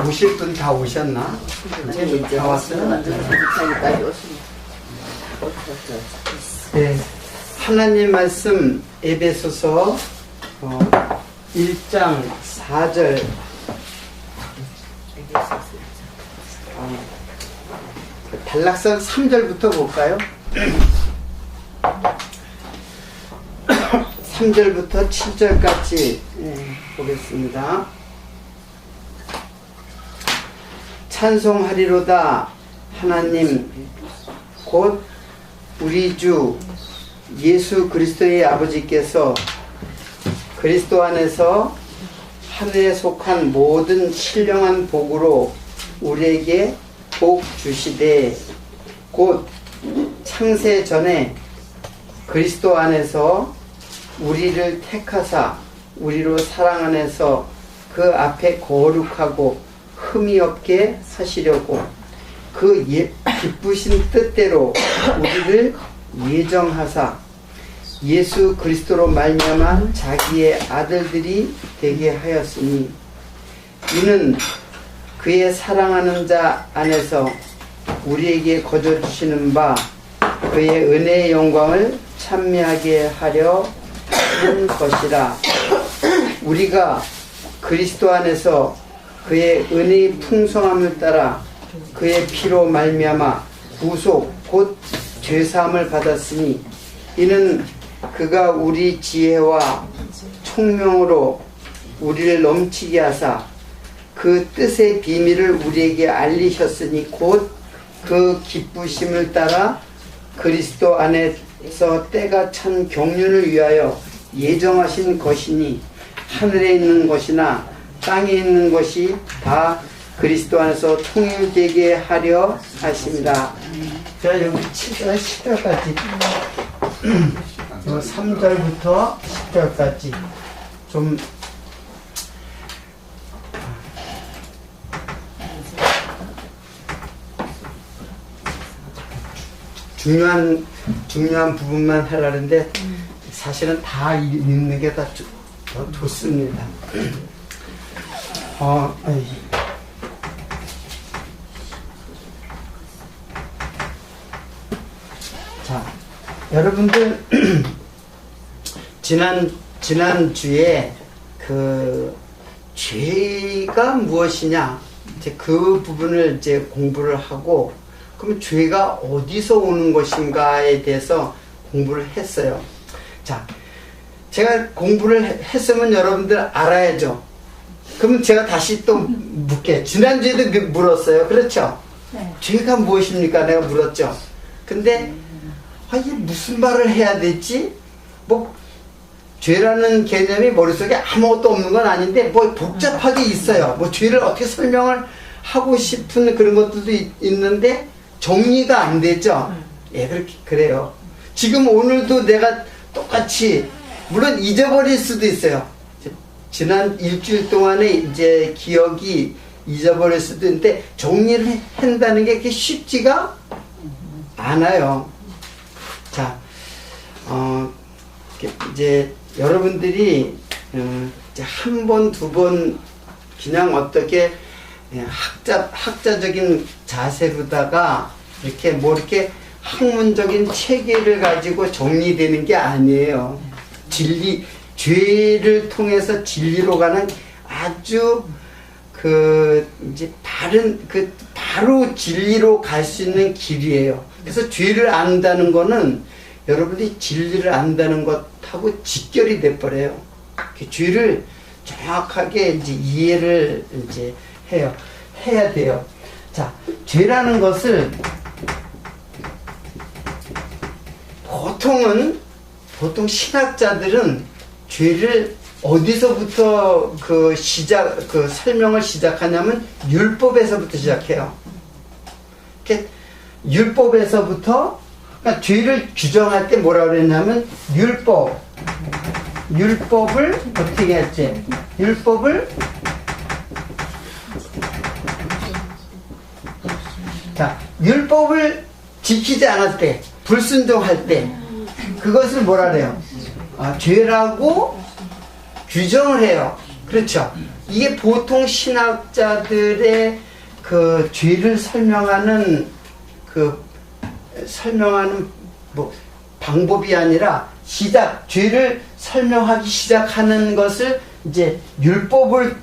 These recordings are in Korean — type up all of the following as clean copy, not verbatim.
오실 분 다 오셨나? 이제 다 왔어요? 네. 하나님 말씀 에베소서 1장 4절 단락선 3절부터 볼까요? 3절부터 7절까지 보겠습니다. 찬송하리로다 하나님 곧 우리 주 예수 그리스도의 아버지께서 그리스도 안에서 하늘에 속한 모든 신령한 복으로 우리에게 복 주시되 곧 창세 전에 그리스도 안에서 우리를 택하사 우리로 사랑 안에서 그 앞에 거룩하고 흠이 없게 하시려고 그 기쁘신 뜻대로 우리를 예정하사 예수 그리스도로 말미암아 자기의 아들들이 되게 하였으니 이는 그의 사랑하는 자 안에서 우리에게 거저 주시는 바 그의 은혜의 영광을 찬미하게 하려 한 것이라. 우리가 그리스도 안에서 그의 은혜의 풍성함을 따라 그의 피로 말미암아 구속 곧 죄사함을 받았으니 이는 그가 우리 지혜와 총명으로 우리를 넘치게 하사 그 뜻의 비밀을 우리에게 알리셨으니 곧 그 기쁘심을 따라 그리스도 안에서 때가 찬 경륜을 위하여 예정하신 것이니 하늘에 있는 것이나 땅에 있는 것이 다 그리스도 안에서 통일되게 하려 하십니다. 자, 여기 7절, 10절까지 3절부터 10절까지 좀 중요한 부분만 하려는데 사실은 다 읽는 게 다 좋습니다. 자, 여러분들 지난 주에 그 죄가 무엇이냐 이제 그 부분을 이제 공부를 하고 그럼 죄가 어디서 오는 것인가에 대해서 공부를 했어요. 자, 제가 공부를 했으면 여러분들 알아야죠. 그럼 제가 다시 또 묻게. 지난주에도 물었어요. 그렇죠? 네. 죄가 무엇입니까? 내가 물었죠. 근데 이게 무슨 말을 해야 되지? 뭐 죄라는 개념이 머릿속에 아무것도 없는 건 아닌데 뭐 복잡하게 있어요. 뭐 죄를 어떻게 설명을 하고 싶은 그런 것들도 있는데 정리가 안 되죠. 예, 그래요. 지금 오늘도 내가 똑같이 물론 잊어버릴 수도 있어요. 지난 일주일 동안에 이제 기억이 잊어버릴 수도 있는데 정리를 한다는 게 그렇게 쉽지가 않아요. 자, 이제 여러분들이 이제 한 번, 두 번 그냥 어떻게 학자적인 자세로다가 이렇게 뭐 이렇게 학문적인 체계를 가지고 정리되는 게 아니에요. 죄를 통해서 진리로 가는 아주 이제 바로 진리로 갈 수 있는 길이에요. 그래서 죄를 안다는 거는 여러분들이 진리를 안다는 것하고 직결이 돼버려요. 죄를 정확하게 이제 이해를 이제 해야 돼요. 자, 죄라는 것을 보통 신학자들은 죄를 어디서부터 설명을 시작하냐면 율법에서부터 시작해요. 율법에서부터 그러니까 죄를 규정할 때 뭐라 그랬냐면 율법을 어떻게 했지? 율법을 지키지 않을 때, 불순종할 때, 그것을 뭐라 그래요? 죄라고 규정을 해요. 그렇죠? 이게 보통 신학자들의 그 죄를 설명하는 뭐 방법이 아니라 죄를 설명하기 시작하는 것을 이제 율법을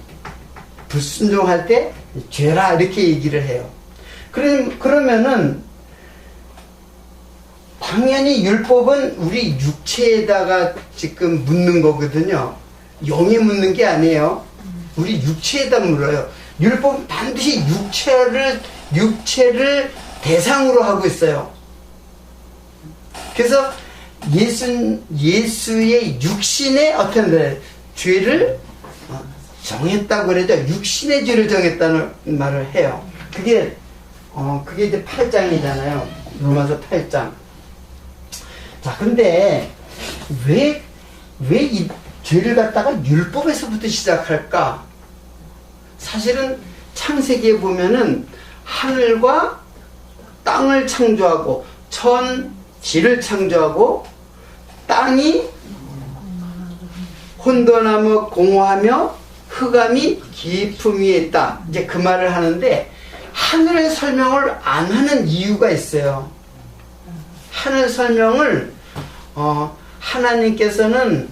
불순종할 때 죄라 이렇게 얘기를 해요. 그러면은 당연히 율법은 우리 육체에다가 지금 묻는 거거든요. 영에 묻는 게 아니에요. 우리 육체에다 물어요. 율법은 반드시 육체를 대상으로 하고 있어요. 그래서 예수의 육신의 어떤 죄를 정했다고 그러죠. 육신의 죄를 정했다는 말을 해요. 그게 이제 8장이잖아요. 로마서 8장. 자, 근데 왜 이 죄를 갖다가 율법에서부터 시작할까? 사실은 창세기에 보면은 하늘과 땅을 창조하고 지를 창조하고 땅이 혼돈하며 공허하며 흑암이 깊음 위에 있다. 이제 그 말을 하는데 하늘의 설명을 안 하는 이유가 있어요. 하늘 설명을 하나님께서는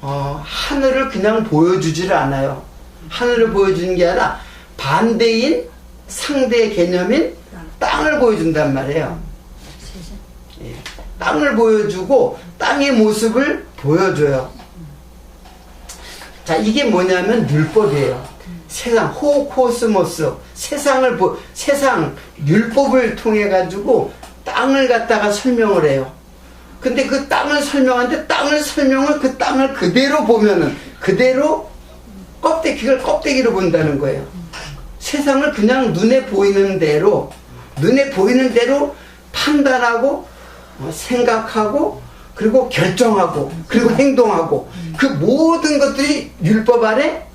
하늘을 그냥 보여주지를 않아요. 하늘을 보여주는 게 아니라 반대인 상대 개념인 땅을 보여준단 말이에요. 예, 땅을 보여주고 땅의 모습을 보여줘요. 자, 이게 뭐냐면 율법이에요. 세상, 호코스모스, 세상, 율법을 통해 가지고 땅을 갖다가 설명을 해요. 근데 그 땅을 설명하는데 그 땅을 그대로 보면은 그대로 껍데기로 본다는 거예요. 세상을 그냥 눈에 보이는 대로 판단하고 생각하고 그리고 결정하고 그리고 행동하고 그 모든 것들이 율법 안에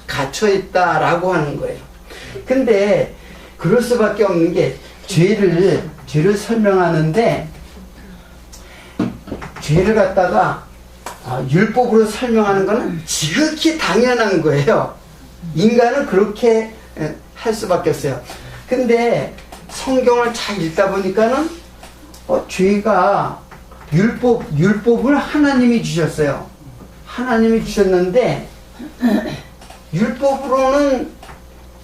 갇혀 있다라고 하는 거예요. 근데 그럴 수밖에 없는 게 죄를 설명하는데 죄를 갖다가 율법으로 설명하는 거는 지극히 당연한 거예요. 인간은 그렇게 할 수밖에 없어요. 근데 성경을 잘 읽다 보니까는 죄가 율법을 하나님이 주셨어요. 하나님이 주셨는데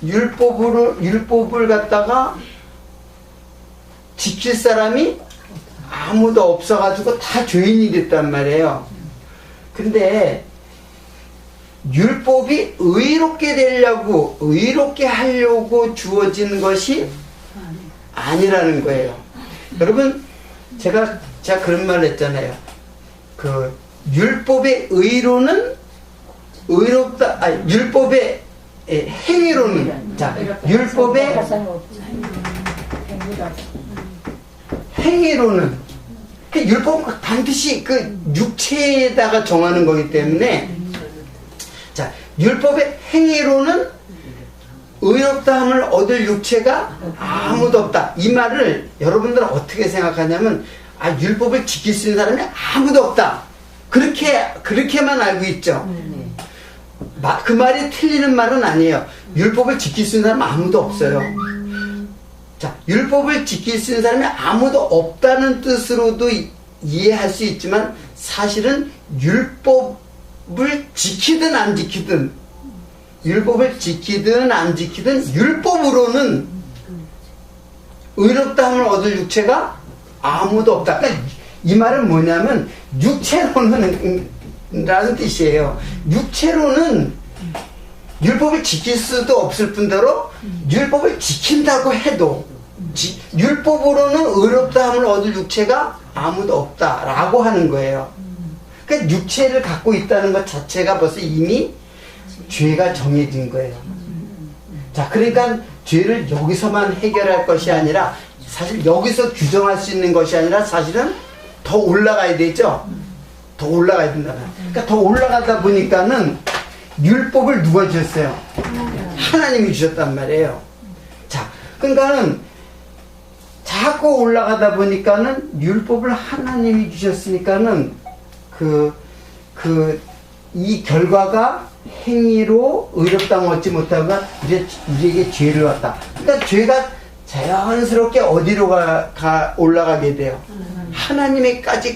율법을 갖다가 지킬 사람이 아무도 없어가지고 다 죄인이 됐단 말이에요. 근데 율법이 의롭게 하려고 주어진 것이 아니라는 거예요. 여러분, 제가 그런 말을 했잖아요. 그 율법의 의로는 의롭다, 율법의 행위로는, 율법의 행위로는, 율법은 반드시 육체에다가 정하는 거기 때문에, 율법의 행위로는 의롭다함을 얻을 육체가 아무도 없다. 이 말을 여러분들은 어떻게 생각하냐면, 율법을 지킬 수 있는 사람이 아무도 없다. 그렇게만 알고 있죠. 그 말이 틀리는 말은 아니에요. 율법을 지킬 수 있는 사람은 아무도 없어요. 율법을 지킬 수 있는 사람이 아무도 없다는 뜻으로도 이해할 수 있지만, 사실은 율법을 지키든 안 지키든 율법으로는 의롭다함을 얻을 육체가 아무도 없다. 그러니까 이 말은 뭐냐면 육체로는 라는 뜻이에요. 육체로는 율법을 지킬 수도 없을 뿐더러 율법을 지킨다고 해도 율법으로는 의롭다함을 얻을 육체가 아무도 없다라고 하는 거예요. 그러니까 육체를 갖고 있다는 것 자체가 벌써 이미 죄가 정해진 거예요. 그러니까 죄를 여기서만 해결할 것이 아니라, 사실 여기서 규정할 수 있는 것이 아니라 사실은 더 올라가야 되죠. 더 올라가야 된다. 그러니까 더 올라가다 보니까는 율법을 누가 주셨어요? 하나님이 주셨단 말이에요. 그러니까는 자꾸 올라가다 보니까는 율법을 하나님이 주셨으니까는 이 결과가 행위로 의롭다함 얻지 못하가 우리에게 죄를 왔다. 그러니까 죄가 자연스럽게 어디로 올라가게 돼요? 하나님에까지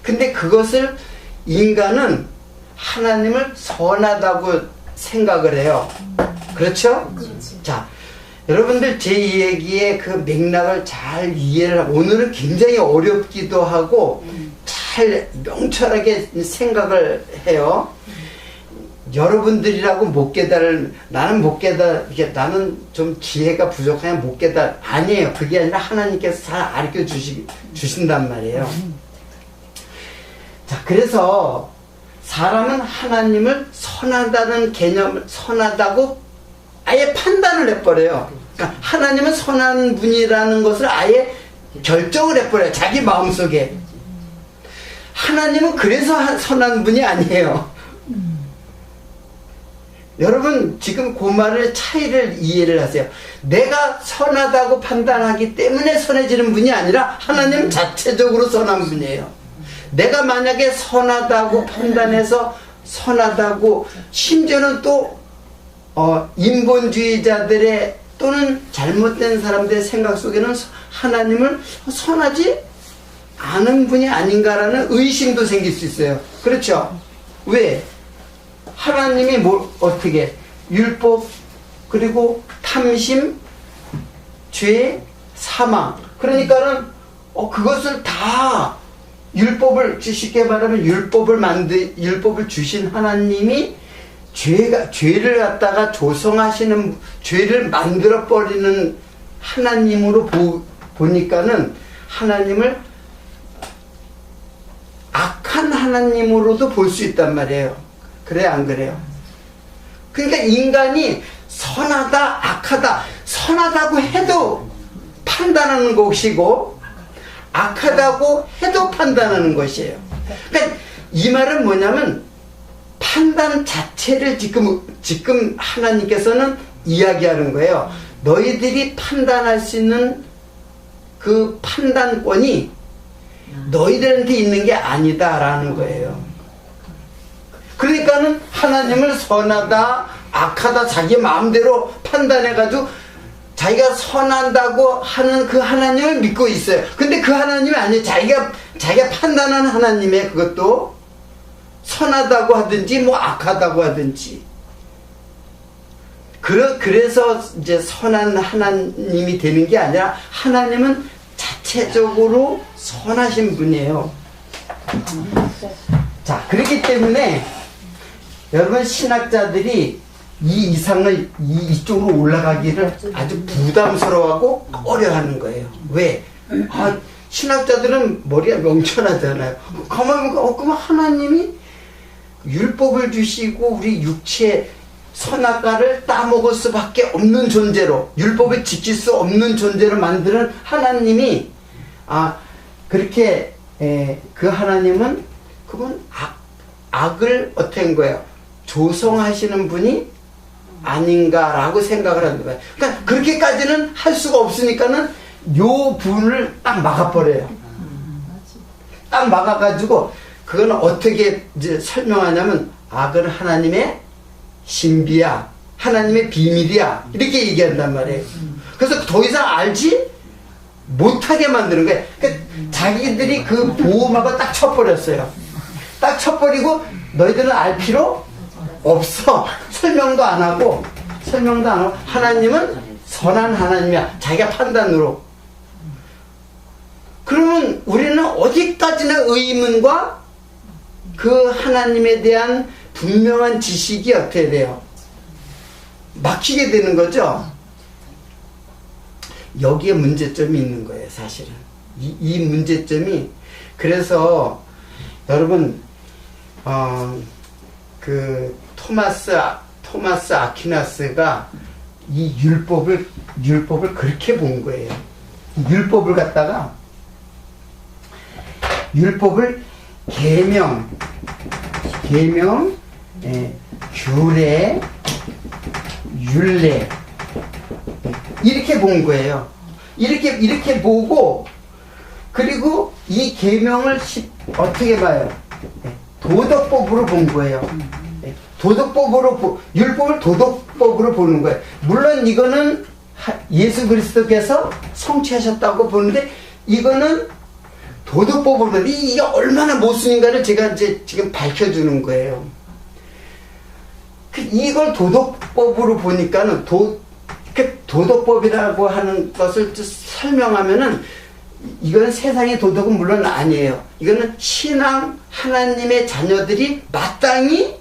근데 그것을 인간은 하나님을 선하다고 생각을 해요. 그렇죠? 자, 여러분들 제 얘기의 그 맥락을 잘 이해를 하고, 오늘은 굉장히 어렵기도 하고 잘 명철하게 생각을 해요. 여러분들이라고 못 깨달을, 나는 못 나는 좀 지혜가 부족하면 못 아니에요. 그게 아니라 하나님께서 잘 가르쳐 주신단 말이에요. 자, 그래서 사람은 하나님을 선하다는 개념을, 선하다고 아예 판단을 해버려요. 그러니까 하나님은 선한 분이라는 것을 아예 결정을 해버려요. 자기 마음속에. 하나님은 그래서 선한 분이 아니에요. 여러분 지금 그 말의 차이를 이해를 하세요. 내가 선하다고 판단하기 때문에 선해지는 분이 아니라 하나님은 자체적으로 선한 분이에요. 내가 만약에 선하다고 판단해서 선하다고, 심지어는 또 인본주의자들의 또는 잘못된 사람들의 생각 속에는 하나님을 선하지 않은 분이 아닌가라는 의심도 생길 수 있어요. 그렇죠? 왜? 하나님이 어떻게 율법, 그리고 탐심, 죄, 사망, 그러니까는 그것을 다 율법을, 쉽게 말하면 율법을 주신 하나님이 죄를 갖다가 조성하시는, 죄를 만들어 버리는 하나님으로 보니까는 하나님을 악한 하나님으로도 볼 수 있단 말이에요. 그래, 안 그래요? 그러니까 인간이 선하다, 악하다, 선하다고 해도 판단하는 것이고, 악하다고 해도 판단하는 것이에요. 그러니까 이 말은 뭐냐면, 판단 자체를 지금 하나님께서는 이야기하는 거예요. 너희들이 판단할 수 있는 그 판단권이 너희들한테 있는 게 아니다라는 거예요. 그러니까는 하나님을 선하다, 악하다 자기 마음대로 판단해가지고 자기가 선한다고 하는 그 하나님을 믿고 있어요. 근데 그 하나님이 아니에요. 자기가 판단하는 하나님의, 그것도 선하다고 하든지 뭐 악하다고 하든지. 그래서 이제 선한 하나님이 되는 게 아니라 하나님은 자체적으로 선하신 분이에요. 자, 그렇기 때문에 여러분 신학자들이 이 이상을 이쪽으로 올라가기를 아주 부담스러워하고 꺼려하는 거예요. 왜? 신학자들은 머리가 명철하잖아요. 가만히 보니까 그럼 하나님이 율법을 주시고 우리 육체의 선악과를 따먹을 수밖에 없는 존재로, 율법을 지킬 수 없는 존재로 만드는 하나님이, 그렇게 그 하나님은 그분 악을 어떻게 한 거예요? 조성하시는 분이 아닌가라고 생각을 하는 거예요. 그러니까 그렇게까지는 할 수가 없으니까는 요 부분을 딱 막아버려요. 딱 막아가지고 그건 어떻게 이제 설명하냐면, 악은 하나님의 신비야, 하나님의 비밀이야, 이렇게 얘기한단 말이에요. 그래서 더 이상 알지 못하게 만드는 거예요. 그러니까 자기들이 그 보호막을 딱 쳐버렸어요. 딱 쳐버리고 너희들은 알 필요 없어. 설명도 안 하고 하나님은 선한 하나님이야, 자기가 판단으로. 그러면 우리는 어디까지나 의문과 그 하나님에 대한 분명한 지식이 어떻게 돼요? 막히게 되는 거죠. 여기에 문제점이 있는 거예요, 사실은. 이 문제점이. 그래서 여러분 그 토마스 아퀴나스가 이 율법을 그렇게 본 거예요. 율법을 갖다가, 율법을 계명, 규례, 율례, 이렇게 본 거예요. 이렇게 보고, 그리고 이 계명을 어떻게 봐요? 도덕법으로 본 거예요. 도덕법으로 율법을 도덕법으로 보는 거예요. 물론 이거는 예수 그리스도께서 성취하셨다고 보는데 이거는 도덕법으로 보는데 이게 얼마나 모순인가를 제가 이제 지금 밝혀주는 거예요. 이걸 도덕법으로 보니까는 도덕법이라고 하는 것을 설명하면은 이건 세상의 도덕은 물론 아니에요. 이거는 신앙 하나님의 자녀들이 마땅히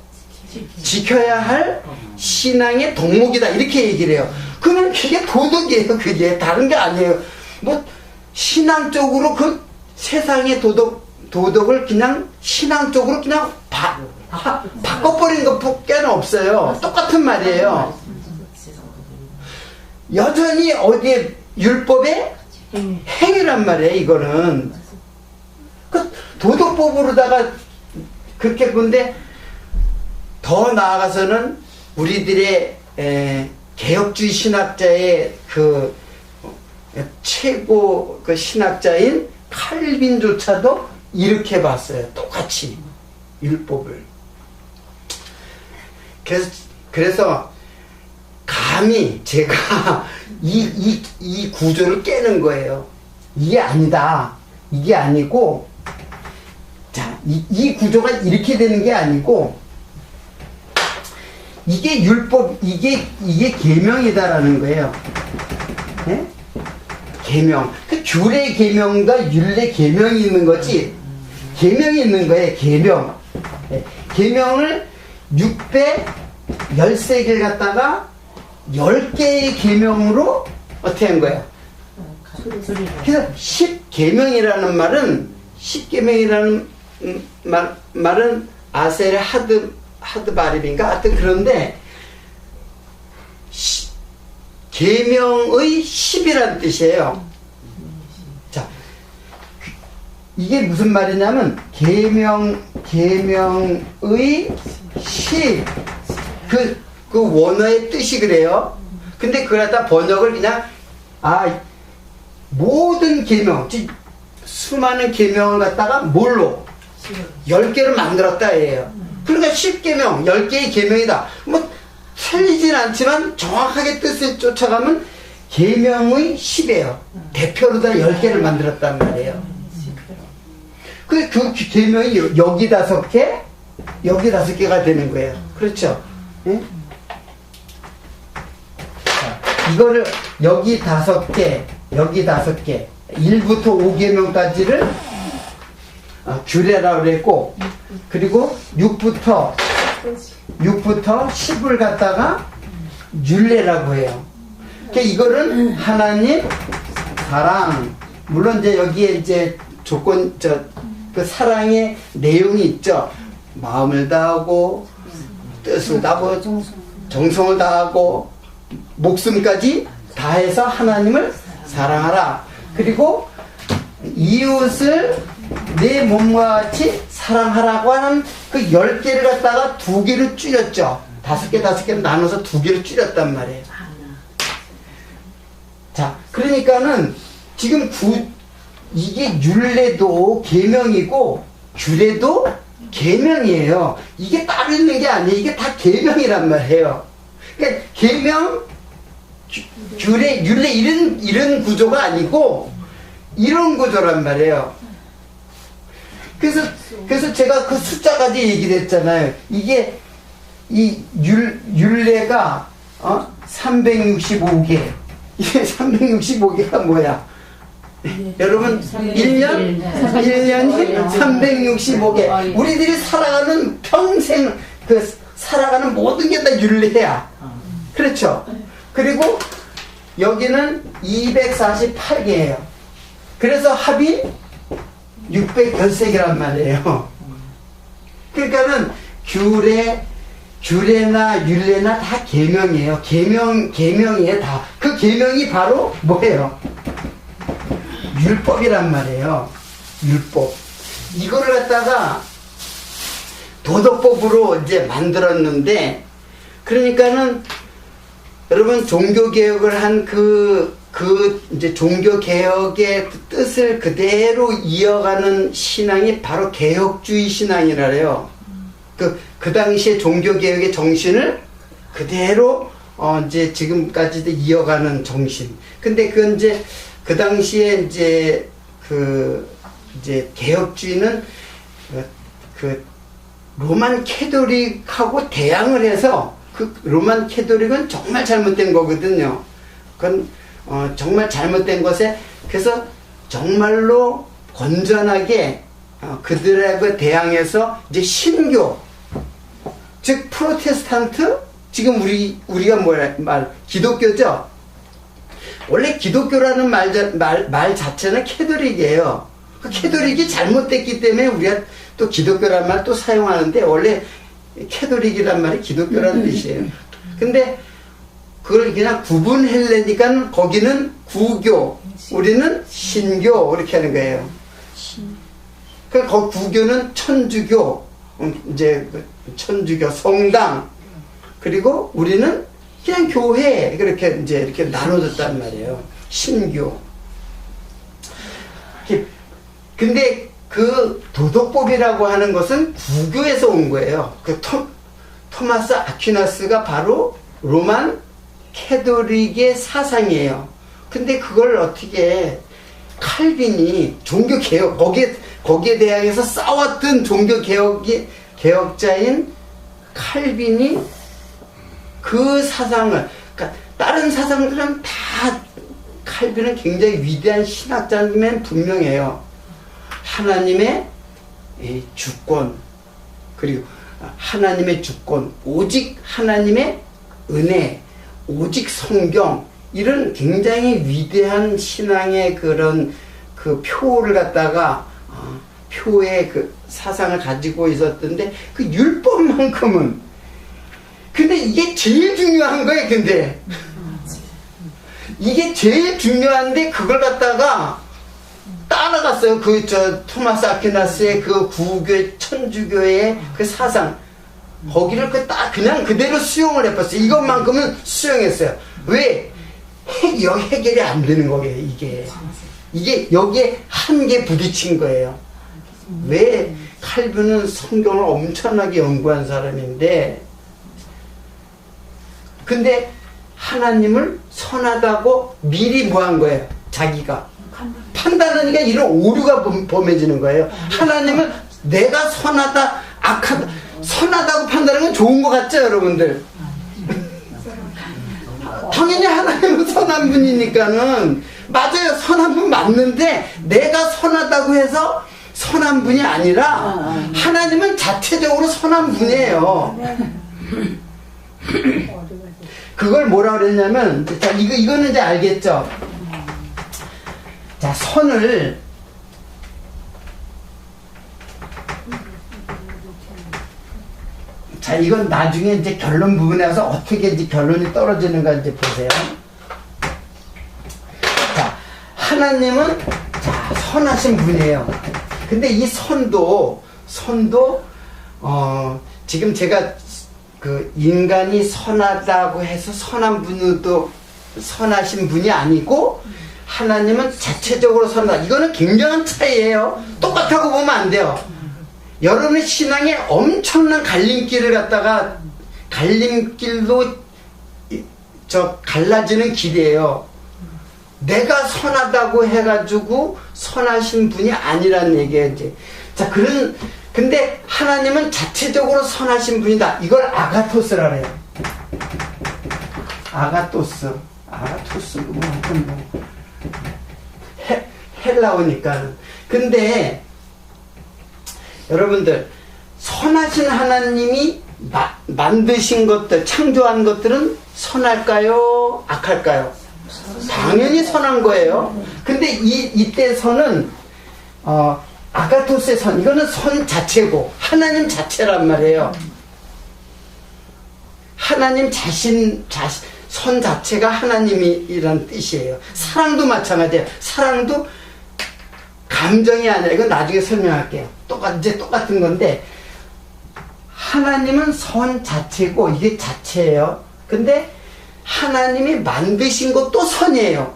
지켜야 할 신앙의 덕목이다 이렇게 얘기를 해요. 그러면 그게 도덕이에요. 그게 다른 게 아니에요. 뭐 신앙적으로 그 세상의 도덕을 그냥 신앙적으로 그냥 바꿔버린 것밖에 없어요. 똑같은 말이에요. 여전히 어디에 율법의 행위란 말이에요. 이거는 그 도덕법으로다가 그렇게 본데 더 나아가서는 우리들의 개혁주의 신학자의 그 최고 그 신학자인 칼빈조차도 이렇게 봤어요. 똑같이 율법을. 그래서 감히 제가 이 구조를 깨는 거예요. 이게 아니다. 이게 아니고, 자, 이 구조가 이렇게 되는 게 아니고, 이게 율법, 이게 계명이다라는 거예요. 네? 계명. 그 규례 계명과 율례 계명이 있는 거지, 계명이 있는 거예요. 계명. 네. 계명을 613개를 갖다가 10개의 계명으로 어떻게 한 거예요? 그래서 10계명이라는 말은 10계명이라는 말은 아셀의 하드바립인가? 하여튼 그런데 계명의 10이라는 뜻이에요. 자, 이게 무슨 말이냐면 계명의 10 그 원어의 뜻이 그래요. 근데 그걸 갖다 번역을 그냥 모든 계명, 수많은 계명을 갖다가 뭘로 10개를 만들었다 예요. 그러니까 10계명, 10개의 계명이다. 뭐 틀리진 않지만 정확하게 뜻을 쫓아가면 계명의 10이에요. 대표로 다 10개를 만들었단 말이에요. 그 계명이 여기 5개, 여기 5개가 되는 거예요. 그렇죠? 예? 이거를 여기 5개, 여기 5개, 1부터 5계명까지를 규례라고 그랬고, 그리고 6부터 10을 갖다가 율례라고 해요. 그러니까 이거는 하나님, 사랑, 물론 이제 여기에 이제 그 사랑의 내용이 있죠. 마음을 다하고, 뜻을 다하고, 정성을 다하고, 목숨까지 다해서 하나님을 사랑하라. 그리고 이웃을 내 몸과 같이 사랑하라고 하는 그 10개를 갖다가 2개로 줄였죠. 5개로 나눠서 2개로 줄였단 말이에요. 자, 그러니까는 지금 이게 율례도 계명이고 규례도 계명이에요. 이게 따로 있는 게 아니에요. 이게 다 계명이란 말이에요. 그러니까 계명, 규례, 율례 이런 구조가 아니고 이런 구조란 말이에요. 그래서 제가 그 숫자까지 얘기를 했잖아요. 이게 이 율례가 365개. 이게 365개가 뭐야? 여러분 1년이 365개. 우리들이 살아가는 평생 살아가는 모든 게 다 율례야. 그렇죠? 그리고 여기는 248개예요. 그래서 합이 613개란 말이에요. 그러니까는 규례나 율례나 다 계명이에요. 계명이에요, 다. 그 계명이 바로 뭐예요? 율법이란 말이에요. 율법. 이거를 갖다가 도덕법으로 이제 만들었는데, 그러니까는 여러분 종교개혁을 한 이제 종교개혁의 뜻을 그대로 이어가는 신앙이 바로 개혁주의 신앙이라래요. 그 당시에 종교개혁의 정신을 그대로, 이제 지금까지도 이어가는 정신. 근데 그건 이제, 그 당시에 이제, 이제 개혁주의는 로만 캐톨릭하고 대항을 해서 그 로만 캐톨릭은 정말 잘못된 거거든요. 그건 정말 잘못된 것에 그래서 정말로 건전하게 그들하고 대항해서 이제 신교 즉 프로테스탄트 지금 우리가 기독교죠. 원래 기독교라는 말 자체는 캐톨릭이에요. 그 캐톨릭이 잘못됐기 때문에 우리가 또 기독교란 말 또 사용하는데 원래 캐톨릭이란 말이 기독교라는 뜻이에요. 근데 그걸 그냥 구분하려니까 거기는 구교, 우리는 신교 이렇게 하는 거예요. 그 구교는 천주교, 이제 천주교 성당, 그리고 우리는 그냥 교회 그렇게 이제 이렇게 나눠졌단 말이에요. 신교. 근데 그 도덕법이라고 하는 것은 구교에서 온 거예요. 그 토마스 아퀴나스가 바로 로만 캐톨릭의 사상이에요. 근데 그걸 어떻게 칼빈이 종교개혁 거기에 대항해서 싸웠던 개혁자인 칼빈이 그 사상을, 그러니까 다른 사상들은 다 칼빈은 굉장히 위대한 신학자면 분명해요. 하나님의 주권, 그리고 하나님의 주권, 오직 하나님의 은혜, 오직 성경, 이런 굉장히 위대한 신앙의 그런 그 표를 갖다가 표의 그 사상을 가지고 있었던데 그 율법만큼은 근데 이게 제일 중요한 거예요. 근데 이게 제일 중요한데 그걸 갖다가 따라갔어요. 토마스 아퀴나스의 그 구교 천주교의 그 사상 거기를 그냥 그대로 수용을 해봤어요. 이것만큼은 수용했어요. 왜? 해결이 안 되는 거예요. 이게 여기에 한계 부딪힌 거예요. 왜? 칼빈은 성경을 엄청나게 연구한 사람인데 근데 하나님을 선하다고 미리 뭐 한 거예요? 자기가 판단하니까 이런 오류가 범해지는 거예요. 하나님은 내가 선하다, 악하다, 선하다고 판단하는 건 좋은 것 같죠, 여러분들? 당연히 하나님은 선한 분이니까는 맞아요. 선한 분 맞는데 내가 선하다고 해서 선한 분이 아니라 하나님은 자체적으로 선한 분이에요. 그걸 뭐라 그랬냐면 자, 이거는 이제 알겠죠? 자, 선을 자, 이건 나중에 이제 결론 부분에 와서 어떻게 이제 결론이 떨어지는가 이제 보세요. 자, 하나님은 자, 선하신 분이에요. 근데 이 선도 지금 제가 그 인간이 선하다고 해서 선한 분도 선하신 분이 아니고 하나님은 자체적으로 선하다. 이거는 굉장한 차이예요. 똑같다고 보면 안 돼요. 여러분의 신앙에 엄청난 갈림길을 갖다가 갈림길로 갈라지는 길이에요. 내가 선하다고 해가지고 선하신 분이 아니라는 얘기예요. 이제. 자, 근데 하나님은 자체적으로 선하신 분이다. 이걸 아가토스라 그래요. 아가토스 뭐 하여튼 뭐 헬라어니까. 근데 여러분들 선하신 하나님이 만드신 것들, 창조한 것들은 선할까요? 악할까요? 당연히 선한 거예요. 근데 이때 선은 아가토스의 선, 이거는 선 자체고 하나님 자체란 말이에요. 하나님 선 자체가 하나님이란 뜻이에요. 사랑도 마찬가지예요. 사랑도 감정이 아니라, 이건 나중에 설명할게요. 이제 똑같은 건데, 하나님은 선 자체고, 이게 자체예요. 근데, 하나님이 만드신 것도 선이에요.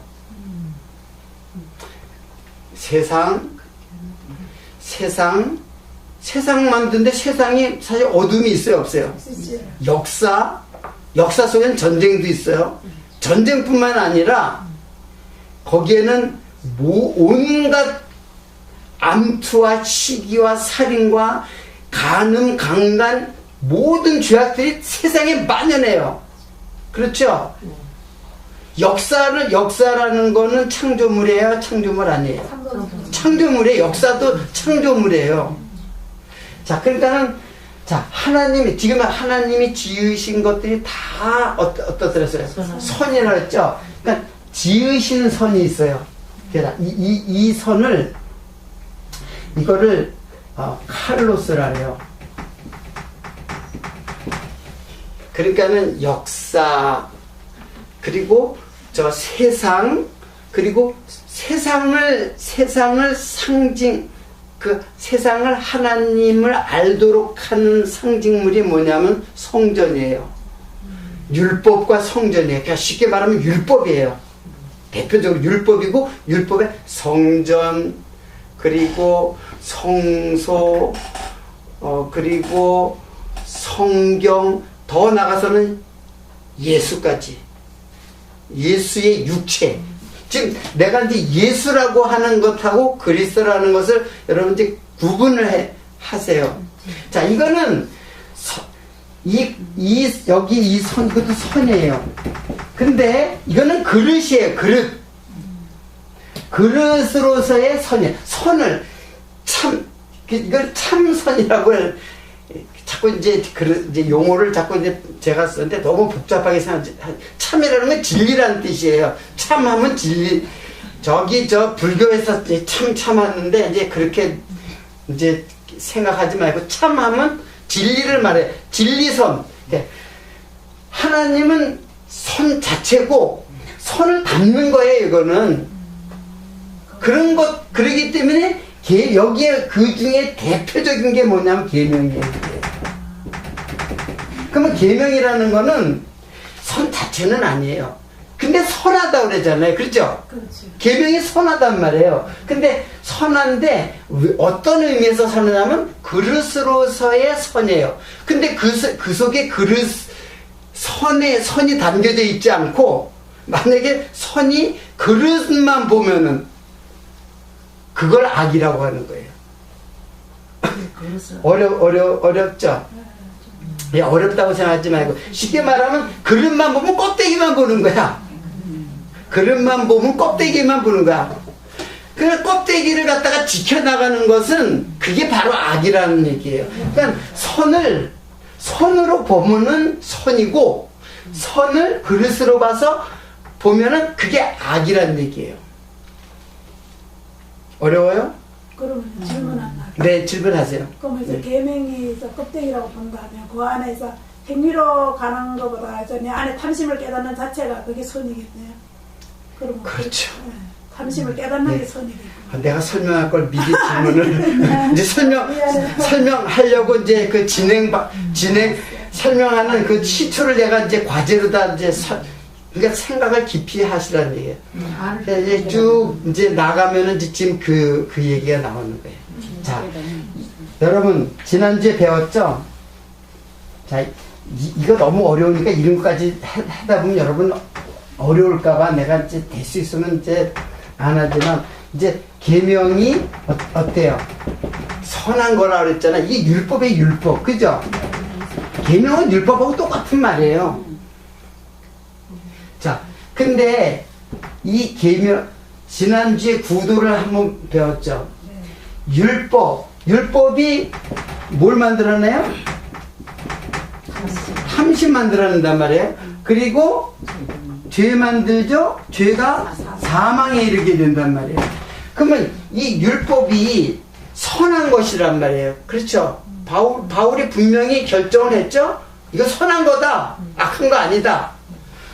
세상, 세상 만드는데 세상이 사실 어둠이 있어요, 없어요? 역사 속에는 전쟁도 있어요. 전쟁뿐만 아니라 거기에는 온갖 암투와 시기와 살인과 간음, 강간 모든 죄악들이 세상에 만연해요. 그렇죠? 역사라는 거는 창조물이에요? 창조물 아니에요? 창조물이에요. 역사도 창조물이에요. 자, 그러니까는, 자, 지금 하나님이 지으신 것들이 다 어떻더랬어요? 선이라고 했죠? 그러니까, 지으신 선이 있어요. 이 선을, 이거를, 칼로스라래요. 그러니까는 역사, 그리고 저 세상, 그리고 세상을 세상을 하나님을 알도록 하는 상징물이 뭐냐면 성전이에요. 율법과 성전이에요. 그러니까 쉽게 말하면 율법이에요. 대표적으로 율법이고, 율법의 성전, 그리고 성소, 그리고 성경, 더 나가서는 예수까지. 예수의 육체. 지금 내가 이제 예수라고 하는 것하고 그리스도라는 것을 여러분 이제 구분을 하세요. 자, 이거는 여기 이 선, 이것도 선이에요. 근데 이거는 그릇이에요. 그릇으로서의 선이에요. 선을 이걸 참선이라고 자꾸 이제 용어를 자꾸 이제 제가 쓰는데 너무 복잡하게 생각하지. 참이라는 건 진리라는 뜻이에요. 참하면 진리. 저 불교에서 참하는데 이제 그렇게 이제 생각하지 말고 참하면 진리를 말해. 진리선. 하나님은 선 자체고 선을 닮는 거예요, 이거는. 그러기 때문에 여기에 그 중에 대표적인 게 뭐냐면 계명이에요. 그러면 계명이라는 거는 선 자체는 아니에요. 근데 선하다 그러잖아요. 그렇죠? 계명이 선하단 말이에요. 근데 선한데 어떤 의미에서 선하냐면 그릇으로서의 선이에요. 근데 그 속에 선이 담겨져 있지 않고 만약에 선이 그릇만 보면은 그걸 악이라고 하는 거예요. 어렵죠? 예, 어렵다고 생각하지 말고 쉽게 말하면 그릇만 보면 껍데기만 보는 거야. 그릇만 보면 껍데기만 보는 거야. 그 껍데기를 갖다가 지켜나가는 것은 그게 바로 악이라는 얘기예요. 그러니까 선으로 보면은 선이고 선을 그릇으로 봐서 보면은 그게 악이라는 얘기예요. 어려워요? 그러면 질문 하나. 네, 질문하세요. 그럼 이제 네. 계명이 껍데기라고 본다면 그 안에서 행위로 가는 것보다 내 안에 탐심을 깨닫는 자체가 그게 선이겠네요. 그러면 그렇죠. 탐심을 깨닫는 네. 게 선이겠고. 내가 설명할 걸 미리 질문을 이제 설명하려고 이제 그 설명하는 그 시초를 내가 이제 과제로다 이제 그러니까 생각을 깊이 하시라는 얘기예요. 이제 쭉 이제 나가면은 이제 지금 그 얘기가 나오는 거예요. 자, 여러분 지난주에 배웠죠? 자, 이거 너무 어려우니까 이런 것까지 하다 보면 여러분 어려울까봐 내가 이제 될 수 있으면 이제 안 하지만 이제 계명이 어때요? 선한 거라 그랬잖아. 이게 율법의 율법, 그죠? 계명은 율법하고 똑같은 말이에요. 자, 근데 이 계명 지난주에 구도를 한번 배웠죠. 율법이 뭘 만들어내요? 탐심 만들어낸단 말이에요. 그리고 죄 만들죠. 죄가 사망에 이르게 된단 말이에요. 그러면 이 율법이 선한 것이란 말이에요. 그렇죠? 바울이 분명히 결정을 했죠. 이거 선한 거다. 악한 거 아니다.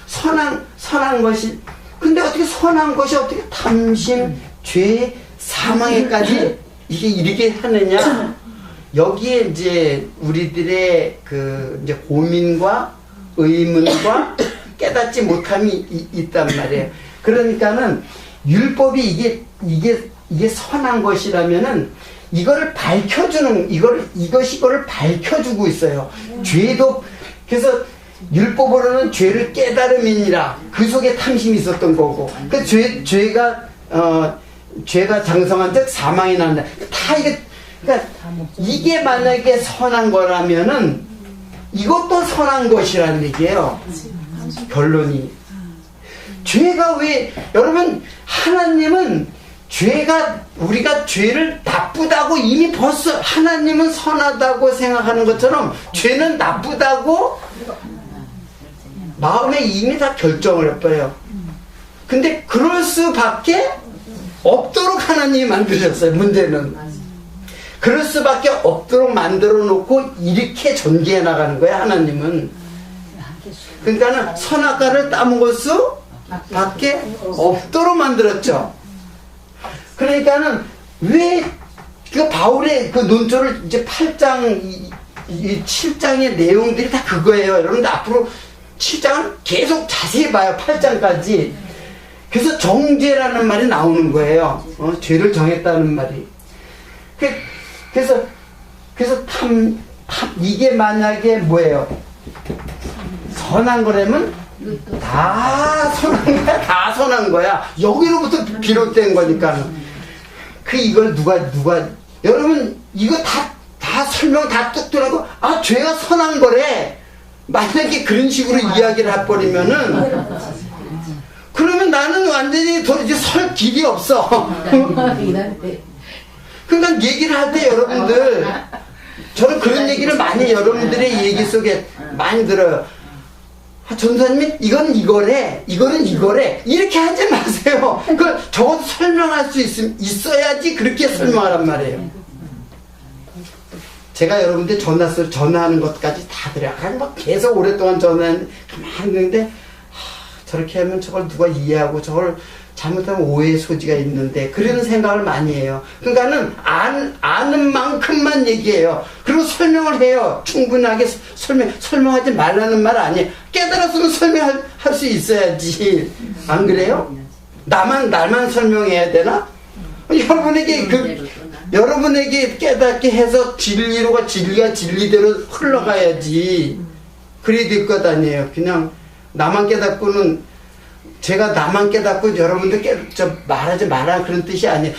선한 것이, 근데 어떻게 선한 것이 어떻게 탐심, 죄, 사망에까지 이게 이르게 하느냐? 여기에 이제 우리들의 그 이제 고민과 의문과 깨닫지 못함이 있단 말이에요. 그러니까는 율법이 이게 선한 것이라면은 이거를 밝혀주는, 이거를 밝혀주고 있어요. 죄도, 그래서 율법으로는 죄를 깨달음이니라. 그 속에 탐심이 있었던 거고. 그 죄가 장성한 즉 사망이 난다. 다 이게, 그러니까 이게 만약에 선한 거라면은 이것도 선한 것이라는 얘기예요. 결론이. 죄가 왜, 여러분, 하나님은 우리가 죄를 나쁘다고 이미 벌써, 하나님은 선하다고 생각하는 것처럼 죄는 나쁘다고 마음에 이미 다 결정을 해버려요. 근데 그럴 수밖에 없도록 하나님이 만드셨어요. 문제는 그럴 수밖에 없도록 만들어 놓고 이렇게 전개해 나가는 거예요. 하나님은. 그러니까는 선악과를 따먹을 수밖에 없도록 만들었죠. 그러니까는 왜 그 바울의 그 논조를 이제 8장, 7장의 내용들이 다 그거예요. 여러분들 앞으로 7장은 계속 자세히 봐요. 8장까지. 그래서 정죄라는 말이 나오는 거예요. 죄를 정했다는 말이. 그래서 이게 만약에 뭐예요? 선한 거라면 다 선한 거야. 다 선한 거야. 여기로부터 비롯된 거니까. 이걸 누가 여러분 이거 다 설명 다 뚝 들어가고 죄가 선한 거래. 만약에 그런 식으로 이야기를 해버리면은 그러면 나는 완전히 이제 설 길이 없어. 그러니까 얘기를 할 때 여러분들, 저는 그런 얘기를 많이 여러분들의 얘기 속에 많이 들어요. 전사님이 이건 이거래, 이거는 이거래, 이렇게 하지 마세요. 그걸 적어도 설명할 수 있어야지 그렇게 설명하란 말이에요. 제가 여러분들 전화서 전화하는 것까지 다 드려요. 막 계속 오랫동안 전화하는데 가만히 있는데 저렇게 하면 저걸 누가 이해하고 저걸 잘못하면 오해의 소지가 있는데 그런 생각을 많이 해요. 그러니까는 아는 만큼만 얘기해요. 그리고 설명을 해요. 충분하게 설명하지 말라는 말 아니에요. 깨달았으면 설명할 수 있어야지. 안 그래요? 나만 설명해야 되나? 여러분에게 깨닫게 해서 진리가 진리대로 흘러가야지. 그래야 될 것 아니에요. 그냥 나만 깨닫고는, 제가 나만 깨닫고 여러분들 말하지 마라 그런 뜻이 아니에요.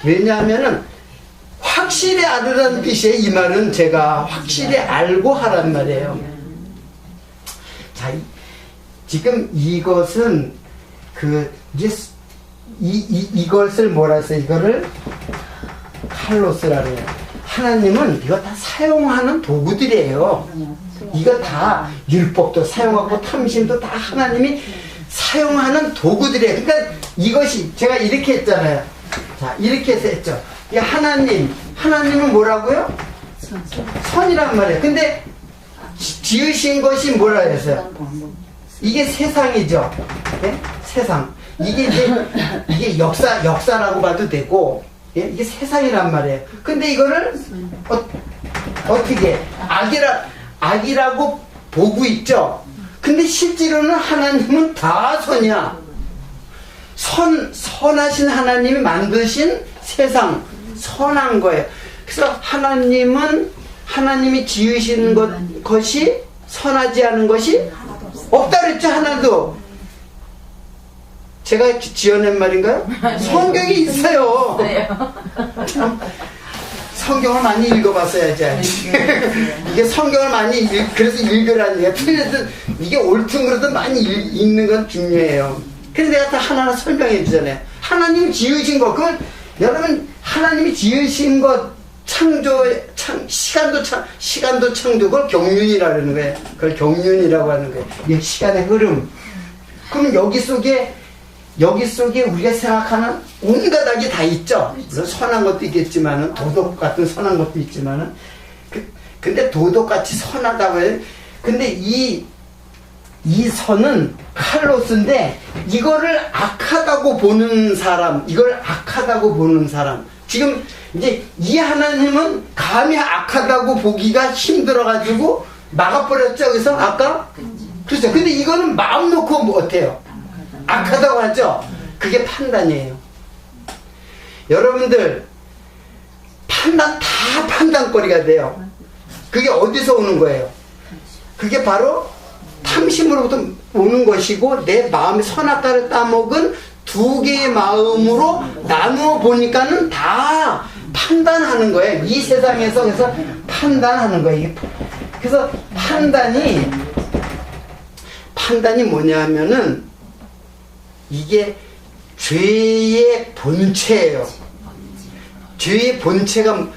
왜냐하면은 확실히 알으라는 뜻이에요. 이 말은 제가 확실히 알고 하란 말이에요. 자, 지금 이것은 이것을 뭐라 해서 이거를 칼로스라고 해요. 하나님은 이거 다 사용하는 도구들이에요. 이거 다 율법도 사용하고 탐심도 다 하나님이 사용하는 도구들이에요. 그러니까 이것이 제가 이렇게 했잖아요. 자, 이렇게 해서 했죠. 이 하나님은 뭐라고요? 선이란 말이에요. 근데 지으신 것이 뭐라 했어요? 이게 세상이죠. 네? 세상. 이게 역사라고 봐도 되고, 예? 이게 세상이란 말이에요. 근데 이거를 어떻게 악이라고 보고 있죠. 근데 실제로는 하나님은 다 선이야. 선하신 하나님이 만드신 세상, 선한 거예요. 그래서 하나님이 지으신 것이 선하지 않은 것이 없다 그랬죠. 하나도. 제가 지어낸 말인가요? 성경이 있어요. 성경을 많이 읽어봤어야지. 이게 성경을 많이 그래서 읽으라는 얘기야. 틀리든 이게 옳든 그러든 많이 읽는 건 중요해요. 그래서 내가 다 하나하나 설명해 주잖아요. 하나님이 지으신 것, 그건 여러분 하나님이 지으신 것 시간도 창조, 그걸 경륜이라고 하는 거예요. 그걸 경륜이라고 하는 거예요. 이게 시간의 흐름. 그럼 여기 속에 우리가 생각하는 온갖 악이 다 있죠. 물론 선한 것도 있겠지만은, 도덕 같은 선한 것도 있지만은, 근데 도덕같이 선하다고 해요. 근데 이 선은 칼로스인데, 이거를 악하다고 보는 사람, 지금 이제 이 하나님은 감히 악하다고 보기가 힘들어가지고 막아버렸죠. 그래서 아까? 그렇죠. 근데 이거는 마음 놓고 뭐 어때요? 악하다고 하죠? 그게 판단이에요. 여러분들, 다 판단거리가 돼요. 그게 어디서 오는 거예요? 그게 바로 탐심으로부터 오는 것이고, 내 마음이 선악과를 따먹은 두 개의 마음으로 나누어 보니까는 다 판단하는 거예요. 이 세상에서. 그래서 판단하는 거예요. 그래서 판단이 뭐냐 하면은 이게 죄의 본체예요. 죄의 본체가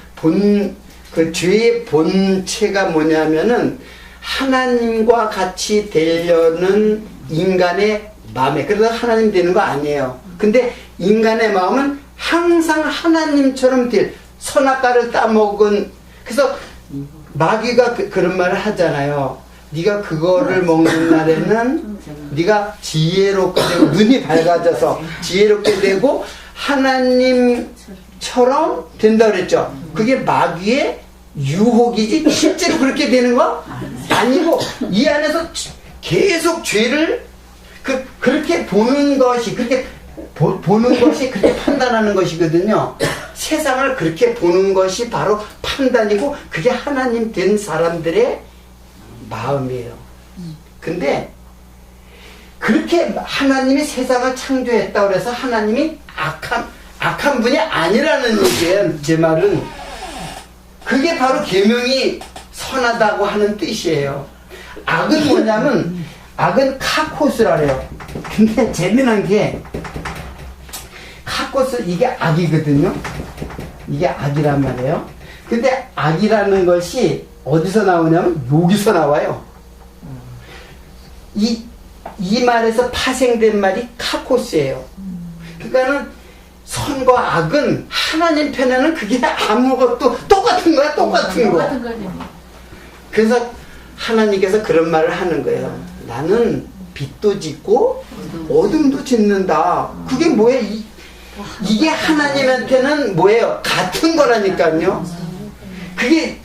죄의 본체가 뭐냐면은 하나님과 같이 되려는 인간의 마음에, 그래서 하나님 되는 거 아니에요. 근데 인간의 마음은 항상 하나님처럼 될, 선악과를 따먹은, 그래서 마귀가 그런 말을 하잖아요. 네가 그거를 먹는 날에는 네가 지혜롭게 되고, 눈이 밝아져서 지혜롭게 되고 하나님처럼 된다 그랬죠. 그게 마귀의 유혹이지 실제로 그렇게 되는 거 아니고, 이 안에서 계속 죄를 그렇게 보는 것이, 그렇게 보는 것이 그렇게 판단하는 것이거든요. 세상을 그렇게 보는 것이 바로 판단이고, 그게 하나님 된 사람들의 마음이에요. 근데 그렇게 하나님이 세상을 창조했다고 해서 하나님이 악한 분이 아니라는 얘기예요. 제 말은 그게 바로 계명이 선하다고 하는 뜻이에요. 악은 뭐냐면, 악은 카코스라래요. 근데 재미난 게, 카코스, 이게 악이거든요. 이게 악이란 말이에요. 근데 악이라는 것이 어디서 나오냐면 여기서 나와요. 이 말에서 파생된 말이 카코스예요. 그러니까는 선과 악은 하나님 편에는 그게 아무것도 똑같은 거야. 똑같은 거. 그래서 하나님께서 그런 말을 하는 거예요. 나는 빛도 짓고 어둠도 짓는다. 그게 뭐예요? 이게 하나님한테는 뭐예요? 같은 거라니까요.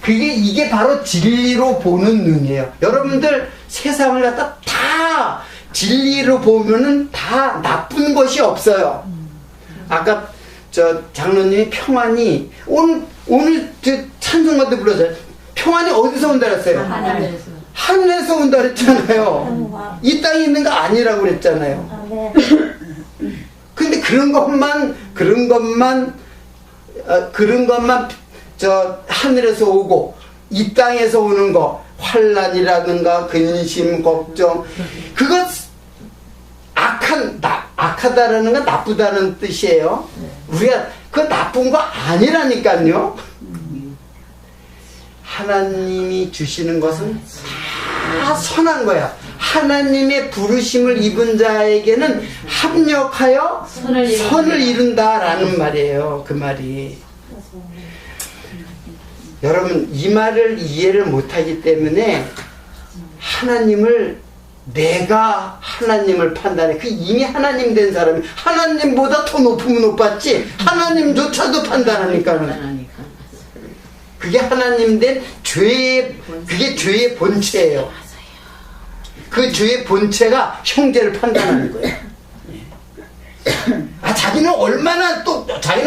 이게 바로 진리로 보는 눈이에요. 여러분들 세상을 갖다 다 진리로 보면은 다 나쁜 것이 없어요. 아까 장로님이 평안이 오늘 찬송가도 불러줘요. 평안이 어디서 온다 그랬어요? 하늘에서 온다 그랬잖아요. 이 땅에 있는 거 아니라고 그랬잖아요. 근데 그런 것만 하늘에서 오고, 이 땅에서 오는 거, 환난이라든가 근심, 걱정, 그것 악하다라는 건 나쁘다는 뜻이에요. 우리가 그 나쁜 거 아니라니까요. 하나님이 주시는 것은 다 선한 거야. 하나님의 부르심을 입은 자에게는 합력하여 선을 이룬다라는 말이에요. 그 말이. 여러분, 이 말을 이해를 못하기 때문에 내가 하나님을 판단해. 그 이미 하나님 된 사람이 하나님보다 더 높으면 높았지, 하나님조차도 판단하니까는. 그게 하나님 된 그게 죄의 본체예요. 그 죄의 본체가 형제를 판단하는 거예요. 자기는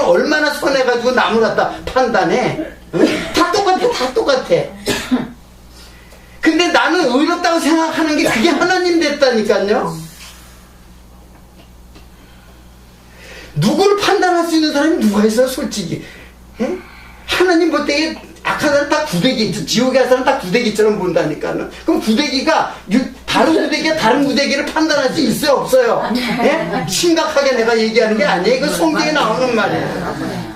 얼마나 선해가지고 남을 갖다 판단해. 다 똑같아. 근데 나는 의롭다고 생각하는 게 그게 하나님 됐다니까요. 누구를 판단할 수 있는 사람이 누가 있어요, 솔직히? 에? 하나님 볼 때 악한 사람 딱 구데기, 지옥에 갈 사람 딱 구데기처럼 본다니까는. 그럼 구데기가 다른 구데기를 판단할 수 있어요, 없어요? 예? 심각하게 내가 얘기하는 게 아니에요. 이거 성경에 나오는 말이에요.